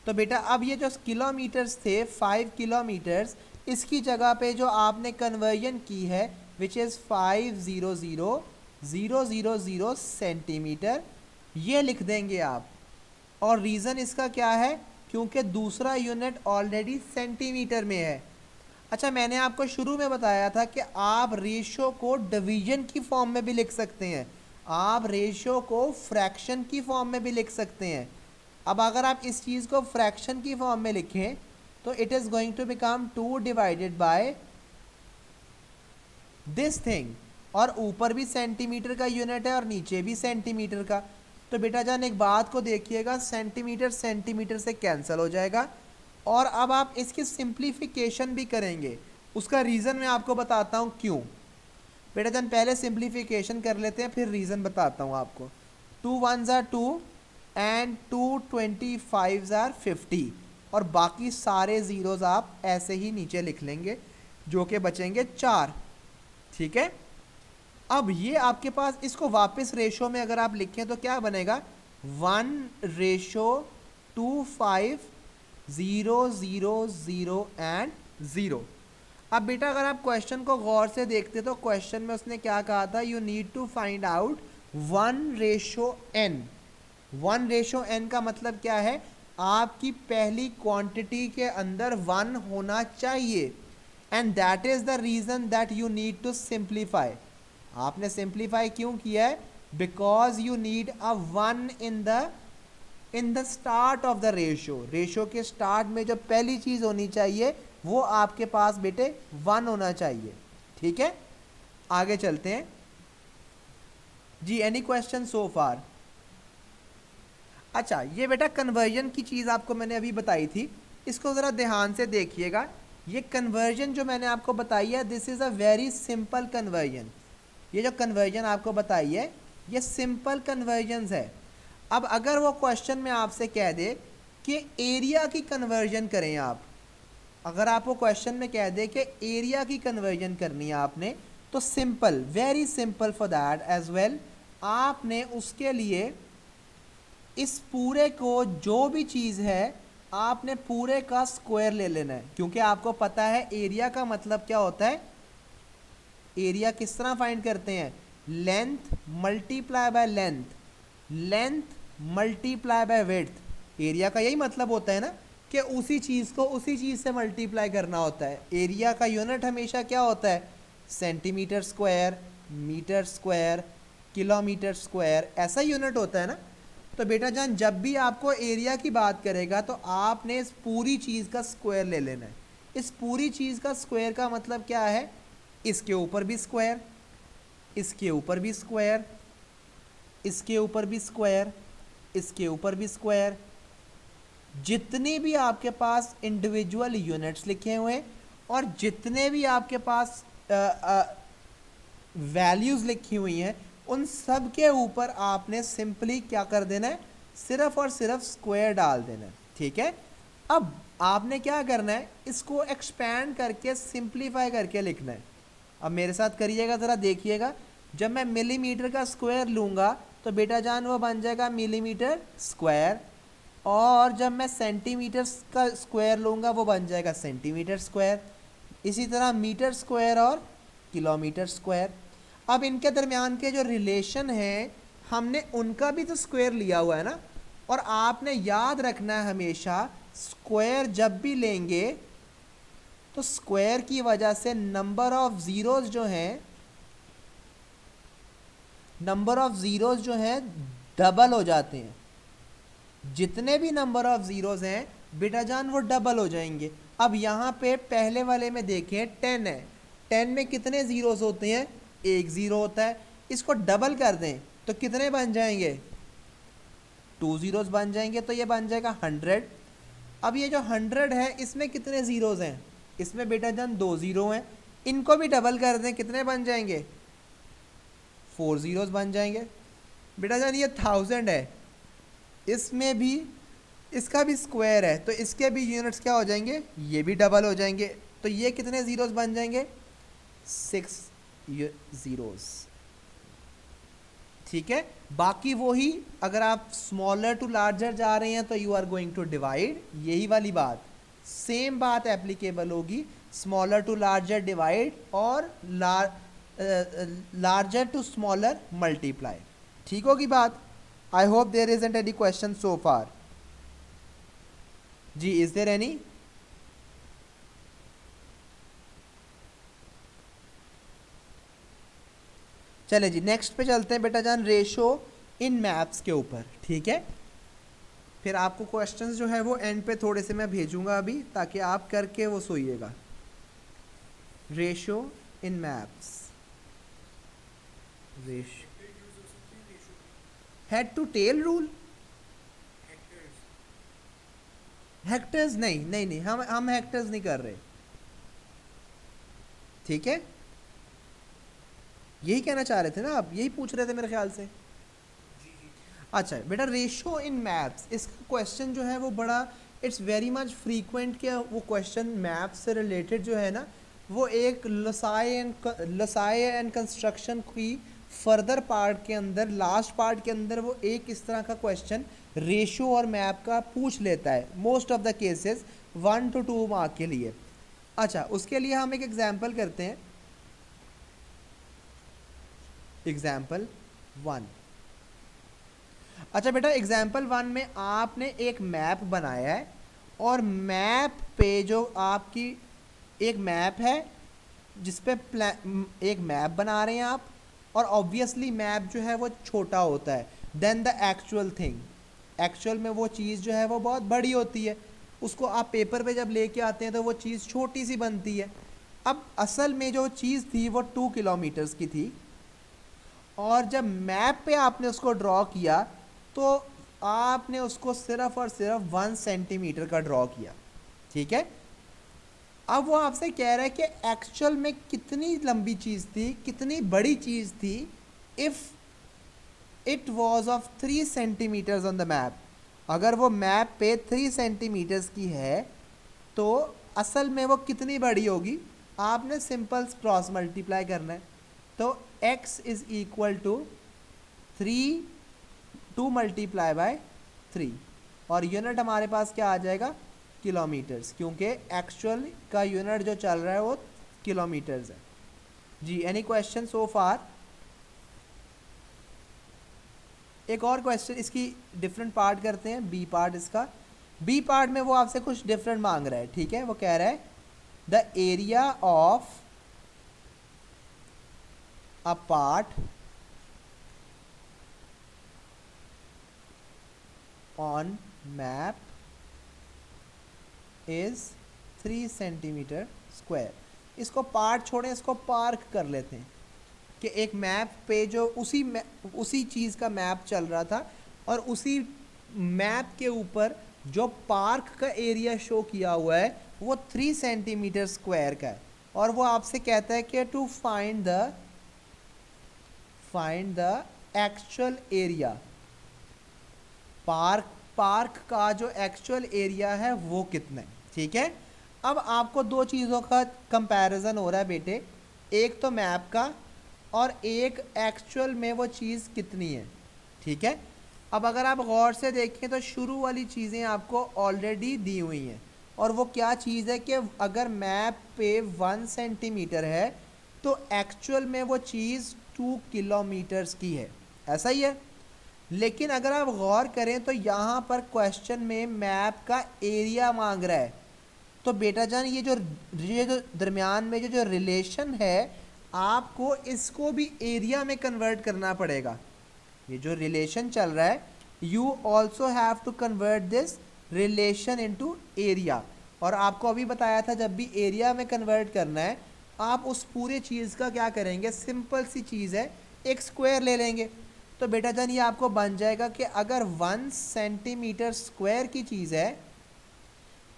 तो बेटा अब ये जो किलोमीटर्स थे 5 किलोमीटर्स, इसकी जगह पे जो आपने कन्वर्जन की है विच इज़ 500,000 सेंटीमीटर, ये लिख देंगे आप। और रीज़न इसका क्या है, क्योंकि दूसरा यूनिट ऑलरेडी सेंटीमीटर में है। अच्छा, मैंने आपको शुरू में बताया था कि आप रेशो को डिवीजन की फॉर्म में भी लिख सकते हैं, आप रेशो को फ्रैक्शन की फॉर्म में भी लिख सकते हैं। अब अगर आप इस चीज़ को फ्रैक्शन की फॉर्म में लिखें तो it is going to become 2 divided by this thing, और ऊपर भी सेंटीमीटर का यूनिट है और नीचे भी सेंटीमीटर का। तो बेटा जान एक बात को देखिएगा, सेंटीमीटर सेंटीमीटर से कैंसिल हो जाएगा। और अब आप इसकी सिंप्लीफिकेशन भी करेंगे, उसका रीज़न मैं आपको बताता हूँ क्यों। बेटा जान पहले सिंप्लीफिकेशन कर लेते हैं फिर रीज़न बताता हूँ आपको। 2 1s are 2 and 2 25s are 50, और बाकी सारे ज़ीरोज़ आप ऐसे ही नीचे लिख लेंगे जो कि बचेंगे 4, ठीक है। अब ये आपके पास, इसको वापस रेशो में अगर आप लिखें तो क्या बनेगा, 1:25 0 0 0 एंड 0। अब बेटा अगर आप क्वेश्चन को गौर से देखते तो क्वेश्चन में उसने क्या कहा था, you need to find out 1:n। 1:n का मतलब क्या है, आपकी पहली क्वांटिटी के अंदर 1 होना चाहिए, and that is the reason that you need to simplify. आपने सिंप्लीफाई क्यों किया है, because you need a 1 in the start of the ratio. Ratio के स्टार्ट में जो पहली चीज होनी चाहिए वो आपके पास बेटे 1 होना चाहिए, ठीक है। आगे चलते हैं। जी एनी क्वेश्चन सो फार? अच्छा, ये बेटा कन्वर्जन की चीज़ आपको मैंने अभी बताई थी, इसको ज़रा ध्यान से देखिएगा। ये कन्वर्जन जो मैंने आपको बताई है, this is a very simple conversion. ये जो कन्वर्जन आपको बताई है, ये सिंपल कन्वर्जन्स है। अब अगर वो क्वेश्चन में आपसे कह दे कि एरिया की कन्वर्जन करें आप, अगर आपको क्वेश्चन में कह दे कि एरिया की कन्वर्जन करनी है आपने, तो simple, very simple for that as well, आपने उसके लिए इस पूरे को, जो भी चीज़ है, आपने पूरे का स्क्वायर ले लेना है। क्योंकि आपको पता है एरिया का मतलब क्या होता है। एरिया किस तरह फाइंड करते हैं? Length multiply by length, length multiply by width. Area का यही मतलब होता है ना, कि उसी चीज़ को उसी चीज़ से मल्टीप्लाई करना होता है। एरिया का यूनिट हमेशा क्या होता है? Centimetre square, metre square, kilometre square, ऐसा यूनिट होता है ना। तो बेटा जान, जब भी आपको एरिया की बात करेगा तो आपने इस पूरी चीज़ का स्क्वायर ले लेना है। इस पूरी चीज़ का स्क्वायर का मतलब क्या है? इसके ऊपर भी स्क्वायर, इसके ऊपर भी स्क्वायर, इसके ऊपर भी स्क्वायर, इसके ऊपर भी स्क्वायर। जितने भी आपके पास इंडिविजुअल यूनिट्स लिखे हुए हैं और जितने भी आपके पास वैल्यूज़ लिखी हुई हैं, उन सब के ऊपर आपने सिंपली क्या कर देना है? सिर्फ और सिर्फ स्क्वायर डाल देना है। ठीक है। अब आपने क्या करना है? इसको एक्सपैंड करके सिंप्लीफाई करके लिखना है। अब मेरे साथ करिएगा, ज़रा देखिएगा। जब मैं मिलीमीटर का स्क्वायर लूँगा तो बेटा जान वो बन जाएगा मिलीमीटर स्क्वायर, और जब मैं सेंटीमीटर का स्क्वायर लूँगा वो बन जाएगा सेंटीमीटर स्क्वायर। इसी तरह मीटर स्क्वायर और किलोमीटर स्क्वायर। अब इनके दरमियान के जो रिलेशन है, हमने उनका भी तो स्क्वायर लिया हुआ है ना। और आपने याद रखना है हमेशा, स्क्वायर जब भी लेंगे तो स्क्वायर की वजह से नंबर ऑफ ज़ीरोज़ जो हैं, नंबर ऑफ ज़ीरोज़ जो हैं डबल हो जाते हैं। जितने भी नंबर ऑफ ज़ीरोज़ हैं बेटा जान वो डबल हो जाएंगे। अब यहाँ पे पहले वाले में देखें 10 है, 10 में कितने ज़ीरोज़ होते हैं? एक ज़ीरो होता है। इसको डबल कर दें तो कितने बन जाएंगे? 2 ज़ीरोज़ बन जाएंगे, तो ये बन जाएगा 100। अब ये जो 100 है, इसमें कितने ज़ीरोज़ हैं? इसमें बेटा जान 2 ज़ीरो हैं। इनको भी डबल कर दें, कितने बन जाएंगे? 4 ज़ीरोज़ बन जाएंगे। बेटा जान ये 1000 है, इसमें भी इसका भी स्क्वायर है, तो इसके भी यूनिट्स क्या हो जाएंगे? ये भी डबल हो जाएंगे। तो ये कितने ज़ीरोज़ बन जाएंगे? 6 ज़ीरोज़। ठीक है। बाकी वही, अगर आप स्मॉलर टू लार्जर जा रहे हैं तो you are going to divide, यही वाली बात, सेम बात एप्लीकेबल होगी। स्मॉलर टू लार्जर डिवाइड और लार्जर टू स्मॉलर मल्टीप्लाई। ठीक होगी बात। I hope there isn't any question so far. जी, इज देयर एनी? चले जी, नेक्स्ट पे चलते हैं बेटा जान, रेशो इन मैप्स के ऊपर। ठीक है। फिर आपको क्वेश्चंस जो है वो एंड पे थोड़े से मैं भेजूंगा अभी, ताकि आप करके वो सोइएगा। Ratio in maps, ratio, head to tail rule, hectares नहीं, नहीं नहीं, हम हेक्टर्स नहीं कर रहे। ठीक है, यही कहना चाह रहे थे ना आप, यही पूछ रहे थे मेरे ख्याल से। अच्छा बेटा, रेशो इन मैप्स, इसका क्वेश्चन जो है वो बड़ा, इट्स वेरी मच फ्रीक्वेंट। के वो क्वेश्चन मैप्स से रिलेटेड जो है ना, वो एक लसाई एंड कंस्ट्रक्शन की फर्दर पार्ट के अंदर, लास्ट पार्ट के अंदर, वो एक इस तरह का क्वेश्चन रेशो और मैप का पूछ लेता है, most of the cases 1 to 2 mark के लिए। अच्छा, उसके लिए हम एक एग्जाम्पल करते हैं। एग्जाम्पल 1। अच्छा बेटा, एग्जाम्पल 1 में आपने एक मैप बनाया है, और मैप पे जो आपकी एक मैप है, जिस पे एक मैप बना रहे हैं आप, और ऑब्वियसली मैप जो है वो छोटा होता है then the actual thing. Actual में वो चीज़ जो है वो बहुत बड़ी होती है, उसको आप पेपर पे जब लेके आते हैं तो वो चीज़ छोटी सी बनती है। अब असल में जो चीज़ थी वो 2 किलोमीटर्स की थी, और जब मैप पे आपने उसको ड्रॉ किया तो आपने उसको सिर्फ और सिर्फ 1 सेंटीमीटर का ड्रॉ किया, ठीक है। अब वो आपसे कह रहा है कि एक्चुअल में कितनी लंबी चीज़ थी, कितनी बड़ी चीज़ थी if it was of 3 centimetres on the map. अगर वो मैप पे 3 सेंटीमीटर्स की है तो असल में वो कितनी बड़ी होगी। आपने सिंपल क्रॉस मल्टीप्लाई करना है। तो x is equal to 3 2 multiply by 3 और यूनिट हमारे पास क्या आ जाएगा, किलोमीटर्स, क्योंकि एक्चुअल का यूनिट जो चल रहा है वो किलोमीटर्स है जी। एनी क्वेश्चन सो फार? एक और क्वेश्चन इसकी डिफरेंट पार्ट करते हैं, बी पार्ट इसका। बी पार्ट में वो आपसे कुछ डिफरेंट मांग रहा है, ठीक है। वो कह रहा है the area of a part on map is 3 centimetre square. इसको पार्ट छोड़ें, इसको पार्क कर लेते हैं कि एक मैप पे जो उसी चीज़ का मैप चल रहा था और उसी मैप के ऊपर जो पार्क का एरिया शो किया हुआ है वो 3 सेंटीमीटर स्क्वायर का है। और वो आपसे कहता है कि to find the actual area, park का जो एक्चुअल एरिया है वो कितना है, ठीक है। अब आपको दो चीज़ों का कंपैरिजन हो रहा है बेटे, एक तो मैप का और एक एक्चुअल में वो चीज़ कितनी है, ठीक है। अब अगर आप गौर से देखें तो शुरू वाली चीज़ें आपको ऑलरेडी दी हुई हैं और वो क्या चीज़ है कि अगर मैप पे 1 सेंटीमीटर है तो एक्चुअल में वो चीज़ 2 किलोमीटर्स की है, ऐसा ही है। लेकिन अगर आप गौर करें तो यहाँ पर क्वेश्चन में मैप का एरिया मांग रहा है। तो बेटा जान ये जो दरमियान में जो रिलेशन है आपको इसको भी एरिया में कन्वर्ट करना पड़ेगा। ये जो रिलेशन चल रहा है you also have to convert this relation into area. और आपको अभी बताया था जब भी एरिया में कन्वर्ट करना है आप उस पूरे चीज़ का क्या करेंगे, सिंपल सी चीज़ है, एक स्क्वायर ले लेंगे। तो बेटा जान ये आपको बन जाएगा कि अगर 1 सेंटीमीटर स्क्वायर की चीज़ है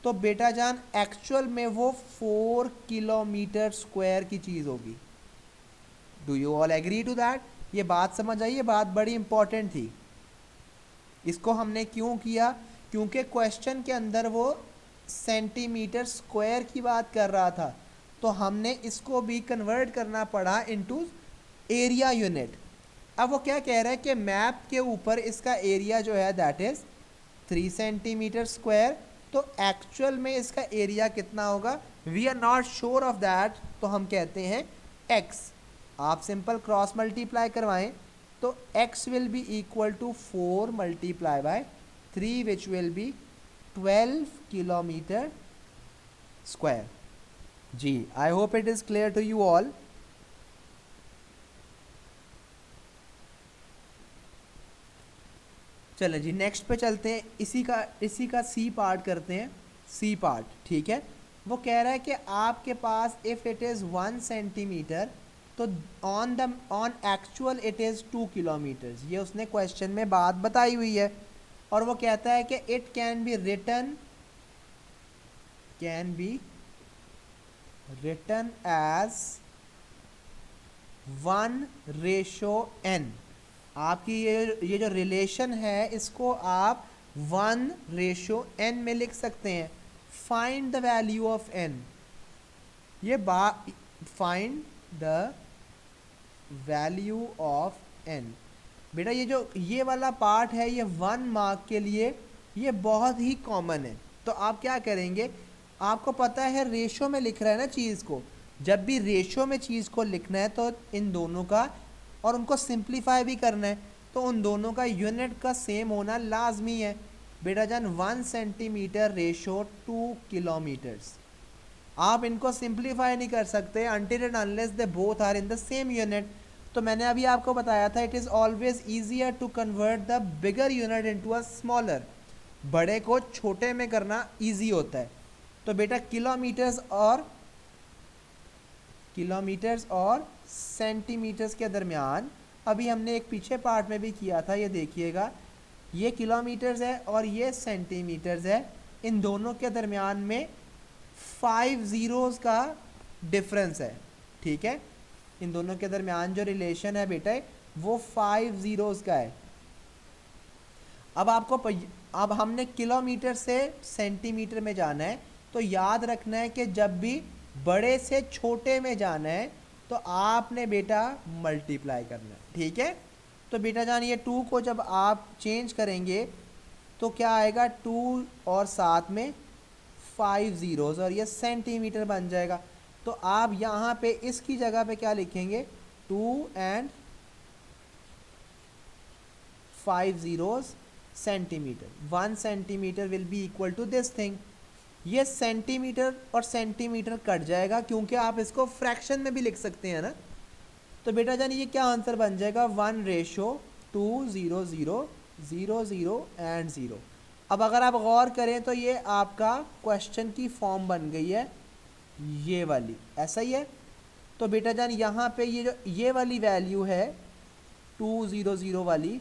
तो बेटा जान एक्चुअल में वो 4 किलोमीटर स्क्वायर की चीज़ होगी। Do you all agree to that? ये बात समझ आई, ये बात बड़ी इंपॉर्टेंट थी। इसको हमने क्यों किया, क्योंकि क्वेश्चन के अंदर वो सेंटीमीटर स्क्वायर की बात कर रहा था तो हमने इसको भी कन्वर्ट करना पड़ा इनटू एरिया यूनिट। अब वो क्या कह रहा है कि मैप के ऊपर इसका एरिया जो है दैट इज़ 3 सेंटीमीटर स्क्वायर, तो एक्चुअल में इसका एरिया कितना होगा, we are not sure of that, तो हम कहते हैं x। आप सिंपल क्रॉस मल्टीप्लाई करवाएं तो x will be equal to 4 multiply by 3 which will be 12 kilometre square. जी I hope it is clear to you all. चलें जी नेक्स्ट पे चलते हैं, इसी का सी पार्ट करते हैं, सी पार्ट, ठीक है। वो कह रहा है कि आपके पास इफ़ इट इज़ 1 सेंटीमीटर तो on actual it is 2 kilometres. ये उसने क्वेश्चन में बात बताई हुई है और वो कहता है कि it can be written as 1:n। आपकी ये जो रिलेशन है इसको आप 1:n में लिख सकते हैं। Find the value of n, ये find the value of n। बेटा ये वाला पार्ट है ये 1 मार्क के लिए ये बहुत ही कॉमन है। तो आप क्या करेंगे, आपको पता है रेशो में लिख रहा है ना चीज़ को, जब भी रेशो में चीज़ को लिखना है तो इन दोनों का और उनको सिंप्लीफाई भी करना है तो उन दोनों का यूनिट का सेम होना लाजमी है। बेटा जान 1 सेंटीमीटर रेशो 2 किलोमीटर्स, आप इनको सिंप्लीफाई नहीं कर सकते until and unless they both are in the same unit. तो मैंने अभी आपको बताया था it is always easier to convert the bigger unit into a smaller, बड़े को छोटे में करना ईजी होता है। तो बेटा किलोमीटर्स और सेंटीमीटर्स के दरमियान अभी हमने एक पीछे पार्ट में भी किया था, ये देखिएगा, ये किलोमीटर्स है और ये सेंटीमीटर्स है, इन दोनों के दरमियान में 5 ज़ीरोज़ का डिफरेंस है, ठीक है। इन दोनों के दरमियान जो रिलेशन है बेटा वो 5 ज़ीरोज़ का है। अब अब हमने किलोमीटर से सेंटीमीटर में जाना है, तो याद रखना है कि जब भी बड़े से छोटे में जाना है तो आपने बेटा मल्टीप्लाई करना है, ठीक है। तो बेटा जान ये 2 को जब आप चेंज करेंगे तो क्या आएगा, 2 और साथ में 5 ज़ीरोज़ और ये सेंटीमीटर बन जाएगा। तो आप यहाँ पे इसकी जगह पे क्या लिखेंगे, 2 and 5 zeros centimetre. 1 centimetre will be equal to this thing. ये सेंटीमीटर और सेंटीमीटर कट जाएगा क्योंकि आप इसको फ्रैक्शन में भी लिख सकते हैं ना। तो बेटा जान ये क्या आंसर बन जाएगा, 1:2 0 0 0 0 एंड 0। अब अगर आप गौर करें तो ये आपका क्वेश्चन की फॉर्म बन गई है, ये वाली, ऐसा ही है। तो बेटा जान यहाँ पे ये जो ये वाली वैल्यू है 2 0 0 वाली,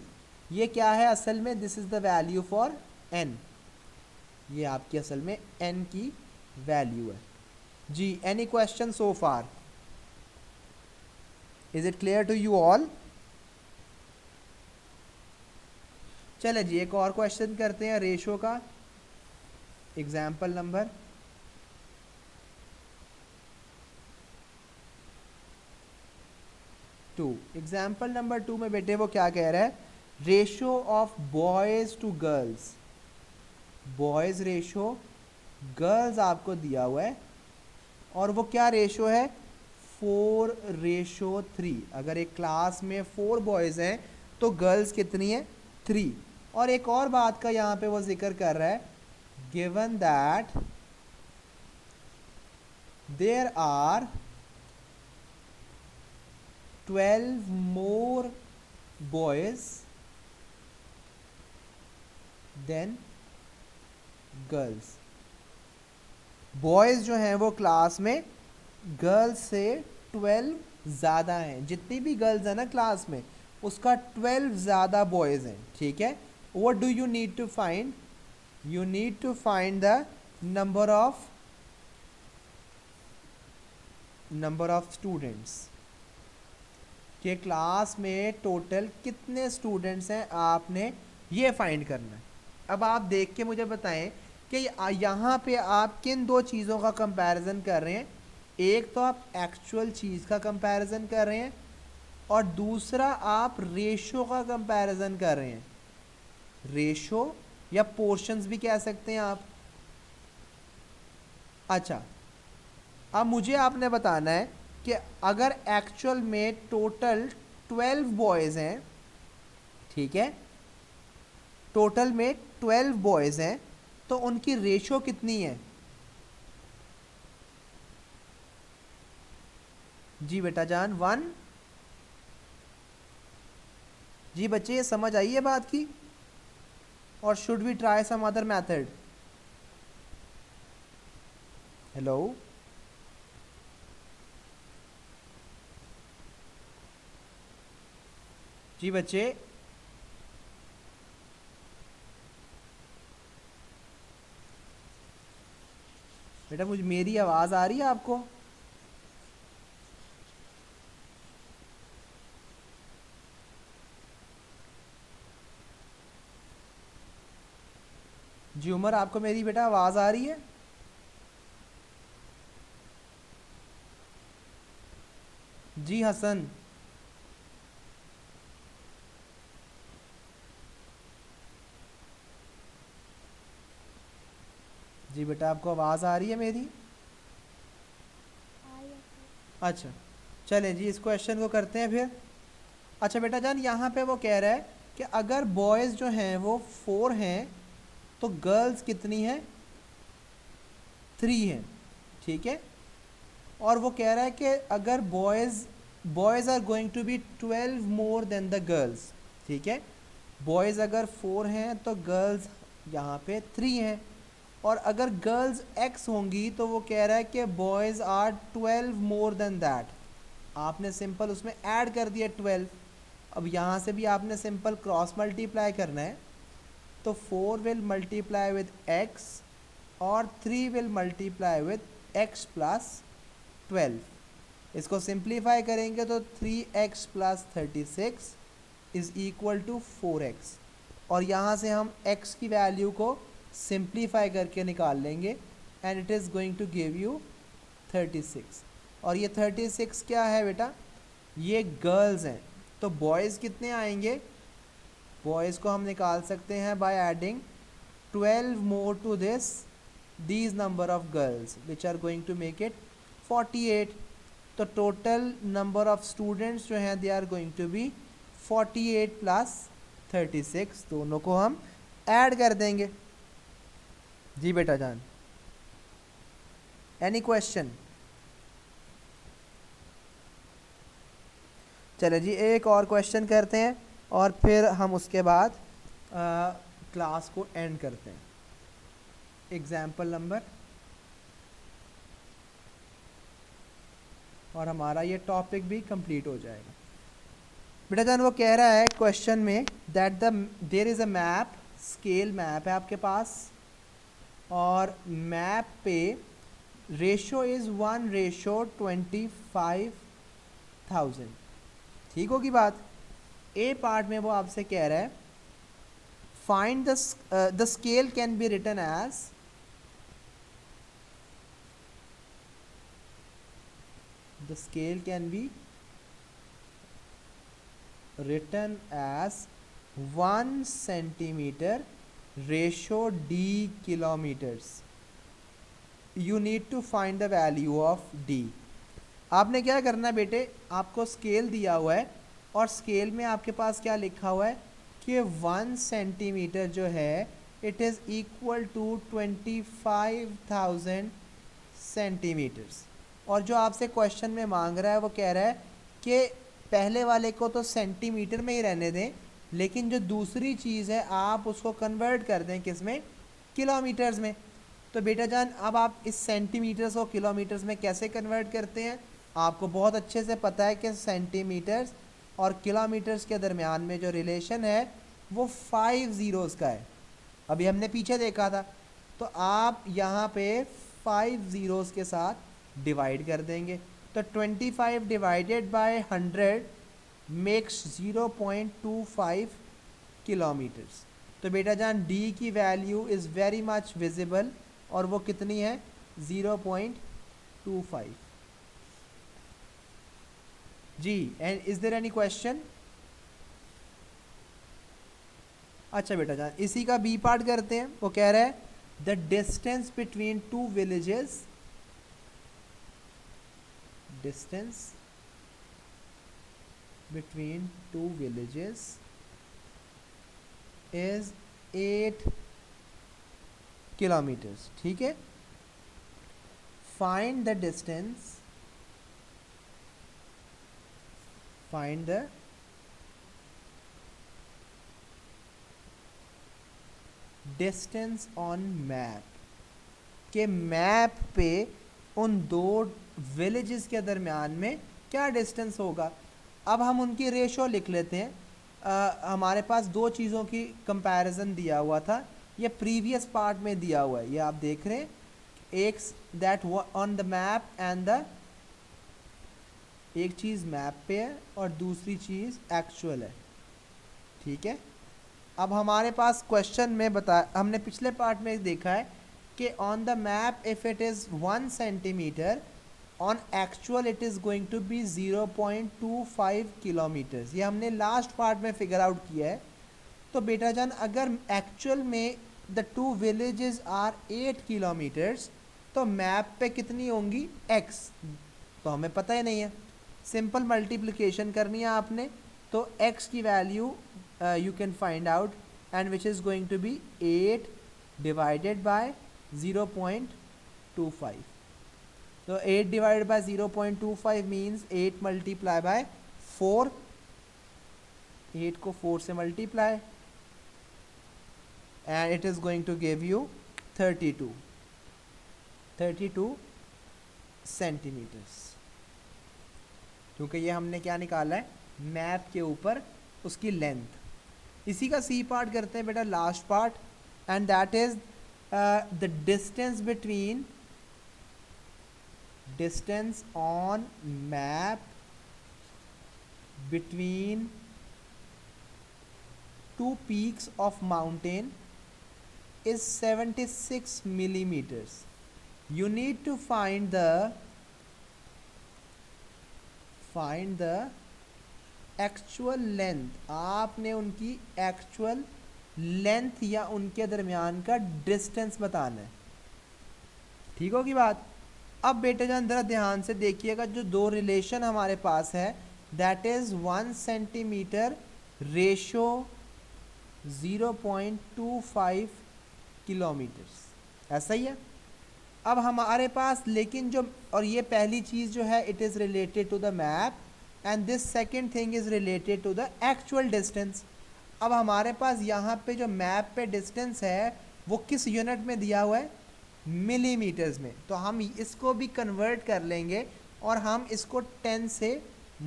ये क्या है असल में, this is the value for n। ये आपकी असल में n की वैल्यू है जी। Any question so far, is it clear to you all? चले जी एक और क्वेश्चन करते हैं रेशो का। Example number 2। एग्जाम्पल नंबर 2 में बेटे वो क्या कह रहा है, ratio of boys to girls. Boys ratio, girls आपको दिया हुआ है और वो क्या रेशो है, 4:3। अगर एक क्लास में 4 बॉयज़ हैं तो गर्ल्स कितनी है, 3। और एक और बात का यहाँ पे वो जिक्र कर रहा है, given that there are 12 more boys than girls. Boys जो हैं वो क्लास में गर्ल्स से 12 ज़्यादा हैं, जितनी भी गर्ल्स हैं ना क्लास में उसका 12 ज़्यादा बॉयज़ हैं, ठीक है। What do you need to find, you need to find the number of students, कि क्लास में टोटल कितने स्टूडेंट्स हैं आपने ये फाइंड करना है। अब आप देख के मुझे बताएं कि यहाँ पे आप किन दो चीज़ों का कंपैरिजन कर रहे हैं। एक तो आप एक्चुअल चीज़ का कंपैरिजन कर रहे हैं और दूसरा आप रेशो का कंपैरिजन कर रहे हैं। रेशो या पोर्शंस भी कह सकते हैं आप। अच्छा, अब मुझे आपने बताना है कि अगर एक्चुअल में टोटल 12 बॉयज़ हैं, ठीक है, टोटल में 12 बॉयज़ हैं तो उनकी रेशो कितनी है। जी बेटा जान 1। जी बच्चे ये समझ आई है बात की, और should we try some other method? Hello, जी बच्चे, बेटा मुझे मेरी आवाज़ आ रही है आपको? जी उमर, आपको मेरी बेटा आवाज़ आ रही है? जी हसन, जी बेटा आपको आवाज़ आ रही है मेरी? अच्छा, चलें जी इस क्वेश्चन को करते हैं फिर। अच्छा बेटा जान यहाँ पे वो कह रहा है कि अगर बॉयज़ जो हैं वो 4 हैं तो गर्ल्स कितनी हैं, 3 हैं, ठीक है। और वो कह रहा है कि अगर boys are going to be 12 more than the girls, ठीक है। बॉयज़ अगर 4 हैं तो गर्ल्स यहाँ पे 3 हैं, और अगर गर्ल्स x होंगी तो वो कह रहा है कि boys are 12 more than that. आपने सिंपल उसमें ऐड कर दिया 12। अब यहाँ से भी आपने सिंपल क्रॉस मल्टीप्लाई करना है, तो 4 विल मल्टीप्लाई विद x और 3 will multiply with x plus 12। इसको सिंप्लीफाई करेंगे तो 3x plus 36 is equal to 4x, और यहाँ से हम x की वैल्यू को सिंप्लीफाई करके निकाल लेंगे and it is going to give you 36। और ये 36 क्या है बेटा, ये गर्ल्स हैं, तो बॉयज़ कितने आएंगे, बॉयज़ को हम निकाल सकते हैं by adding 12 more to these number of girls which are going to make it 48। तो टोटल नंबर ऑफ स्टूडेंट्स जो हैं they are going to be 48 plus 36, दोनों को हम ऐड कर देंगे। जी बेटा जान, एनी क्वेश्चन? चले जी एक और क्वेश्चन करते हैं और फिर हम उसके बाद क्लास को एंड करते हैं। एग्जाम्पल नंबर, और हमारा ये टॉपिक भी कंप्लीट हो जाएगा। बेटा जान वो कह रहा है क्वेश्चन में that there is a map, scale map है आपके पास, और मैप पे रेशो इज़ 1:25,000। ठीक होगी बात। ए पार्ट में वो आपसे कह रहा है find the scale can be written as, the scale can be written as 1 centimeter ratio d kilometers. You need to find the value of d. आपने क्या करना है बेटे, आपको स्केल दिया हुआ है और स्केल में आपके पास क्या लिखा हुआ है कि 1 सेंटीमीटर जो है it is equal to 25,000 centimetres. और जो आपसे क्वेश्चन में मांग रहा है वो कह रहा है कि पहले वाले को तो सेंटीमीटर में ही रहने दें, लेकिन जो दूसरी चीज़ है आप उसको कन्वर्ट कर दें किस में, किलोमीटर्स में। तो बेटा जान अब आप इस सेंटीमीटर्स को किलोमीटर्स में कैसे कन्वर्ट करते हैं, आपको बहुत अच्छे से पता है कि सेंटीमीटर्स और किलोमीटर्स के दरमियान में जो रिलेशन है वो 5 ज़ीरोज़ का है, अभी हमने पीछे देखा था। तो आप यहाँ पे 5 ज़ीरोज़ के साथ डिवाइड कर देंगे, तो 25 डिवाइडेड बाय 100 मेक्स 0.25 किलोमीटर्स। तो बेटा जान डी की value is very much visible, और वो कितनी है 0.25। जी, and is there any question? अच्छा बेटा जान इसी का बी पार्ट करते हैं। वो कह रहा है the distance between two villages, distance between two villages is 8 kilometers. ठीक है, find the distance, find the distance on map, के मैप पे उन दो विलेजेस के दरमियान में क्या डिस्टेंस होगा। अब हम उनकी रेशो लिख लेते हैं। हमारे पास दो चीज़ों की कंपैरिजन दिया हुआ था, ये प्रीवियस पार्ट में दिया हुआ है, ये आप देख रहे हैं, एक that on the map and the, एक चीज़ मैप पे है और दूसरी चीज़ एक्चुअल है। ठीक है, अब हमारे पास क्वेश्चन में हमने पिछले पार्ट में देखा है कि on the map if it is 1 centimetre, on actual it is going to be 0.25 kilometres. ये हमने लास्ट पार्ट में फिगर आउट किया है। तो बेटा जान अगर एक्चुअल में the two villages are 8 kilometres, तो मैप पे कितनी होंगी x, तो हमें पता ही नहीं है, सिंपल मल्टीप्लिकेशन करनी है आपने। तो x की value you can find out and which is going to be 8 divided by 0.25। तो 8 divided by 0.25 means 8 multiply by 4, 8 को 4 से multiply and it is going to give you 32 centimetres, क्योंकि ये हमने क्या निकाला है, मैप के ऊपर उसकी लेंथ। इसी का सी पार्ट करते हैं बेटा, last part, and that is the distance on map between two peaks of mountain is 76 millimeters. You need to find the actual length. आपने उनकी एक्चुअल लेंथ या उनके दरमियान का डिस्टेंस बताना है। ठीक होगी बात। अब बेटे जान जरा ध्यान से देखिएगा, जो दो रिलेशन हमारे पास है, that is 1 centimetre ratio 0.25 kilometres, ऐसा ही है। अब हमारे पास लेकिन जो, और ये पहली चीज़ जो है it is related to the map, and this second thing is related to the actual distance. अब हमारे पास यहाँ पे जो मैप पे डिस्टेंस है वो किस यूनिट में दिया हुआ है, मिलीमीटर्स में। तो हम इसको भी कन्वर्ट कर लेंगे और हम इसको 10 से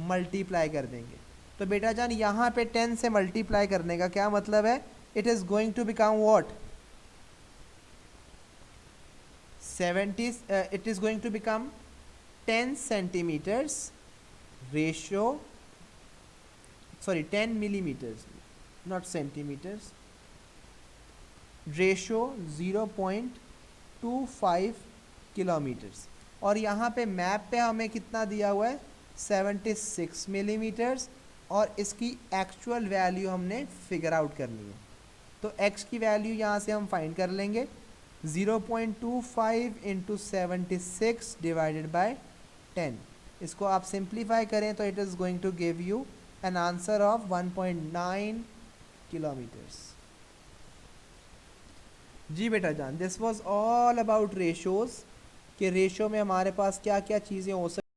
मल्टीप्लाई कर देंगे। तो बेटा जान यहाँ पे 10 से मल्टीप्लाई करने का क्या मतलब है, it is going to become what, 10 centimetres ratio, sorry 10 millimetres not centimetres, ratio 0.25 kilometres. और यहाँ पे मैप पे हमें कितना दिया हुआ है, 76 मिलीमीटर्स, और इसकी एक्चुअल वैल्यू हमने फिगर आउट करनी है। तो x की वैल्यू यहाँ से हम फाइंड कर लेंगे, 0.25 इंटू 76 डिवाइडेड बाय 10। इसको आप सिंप्लीफाई करें तो it is going to give you an answer of 1.9 kilometres. जी बेटा जान, this was all about ratios, कि रेशो में हमारे पास क्या क्या चीज़ें हो सकती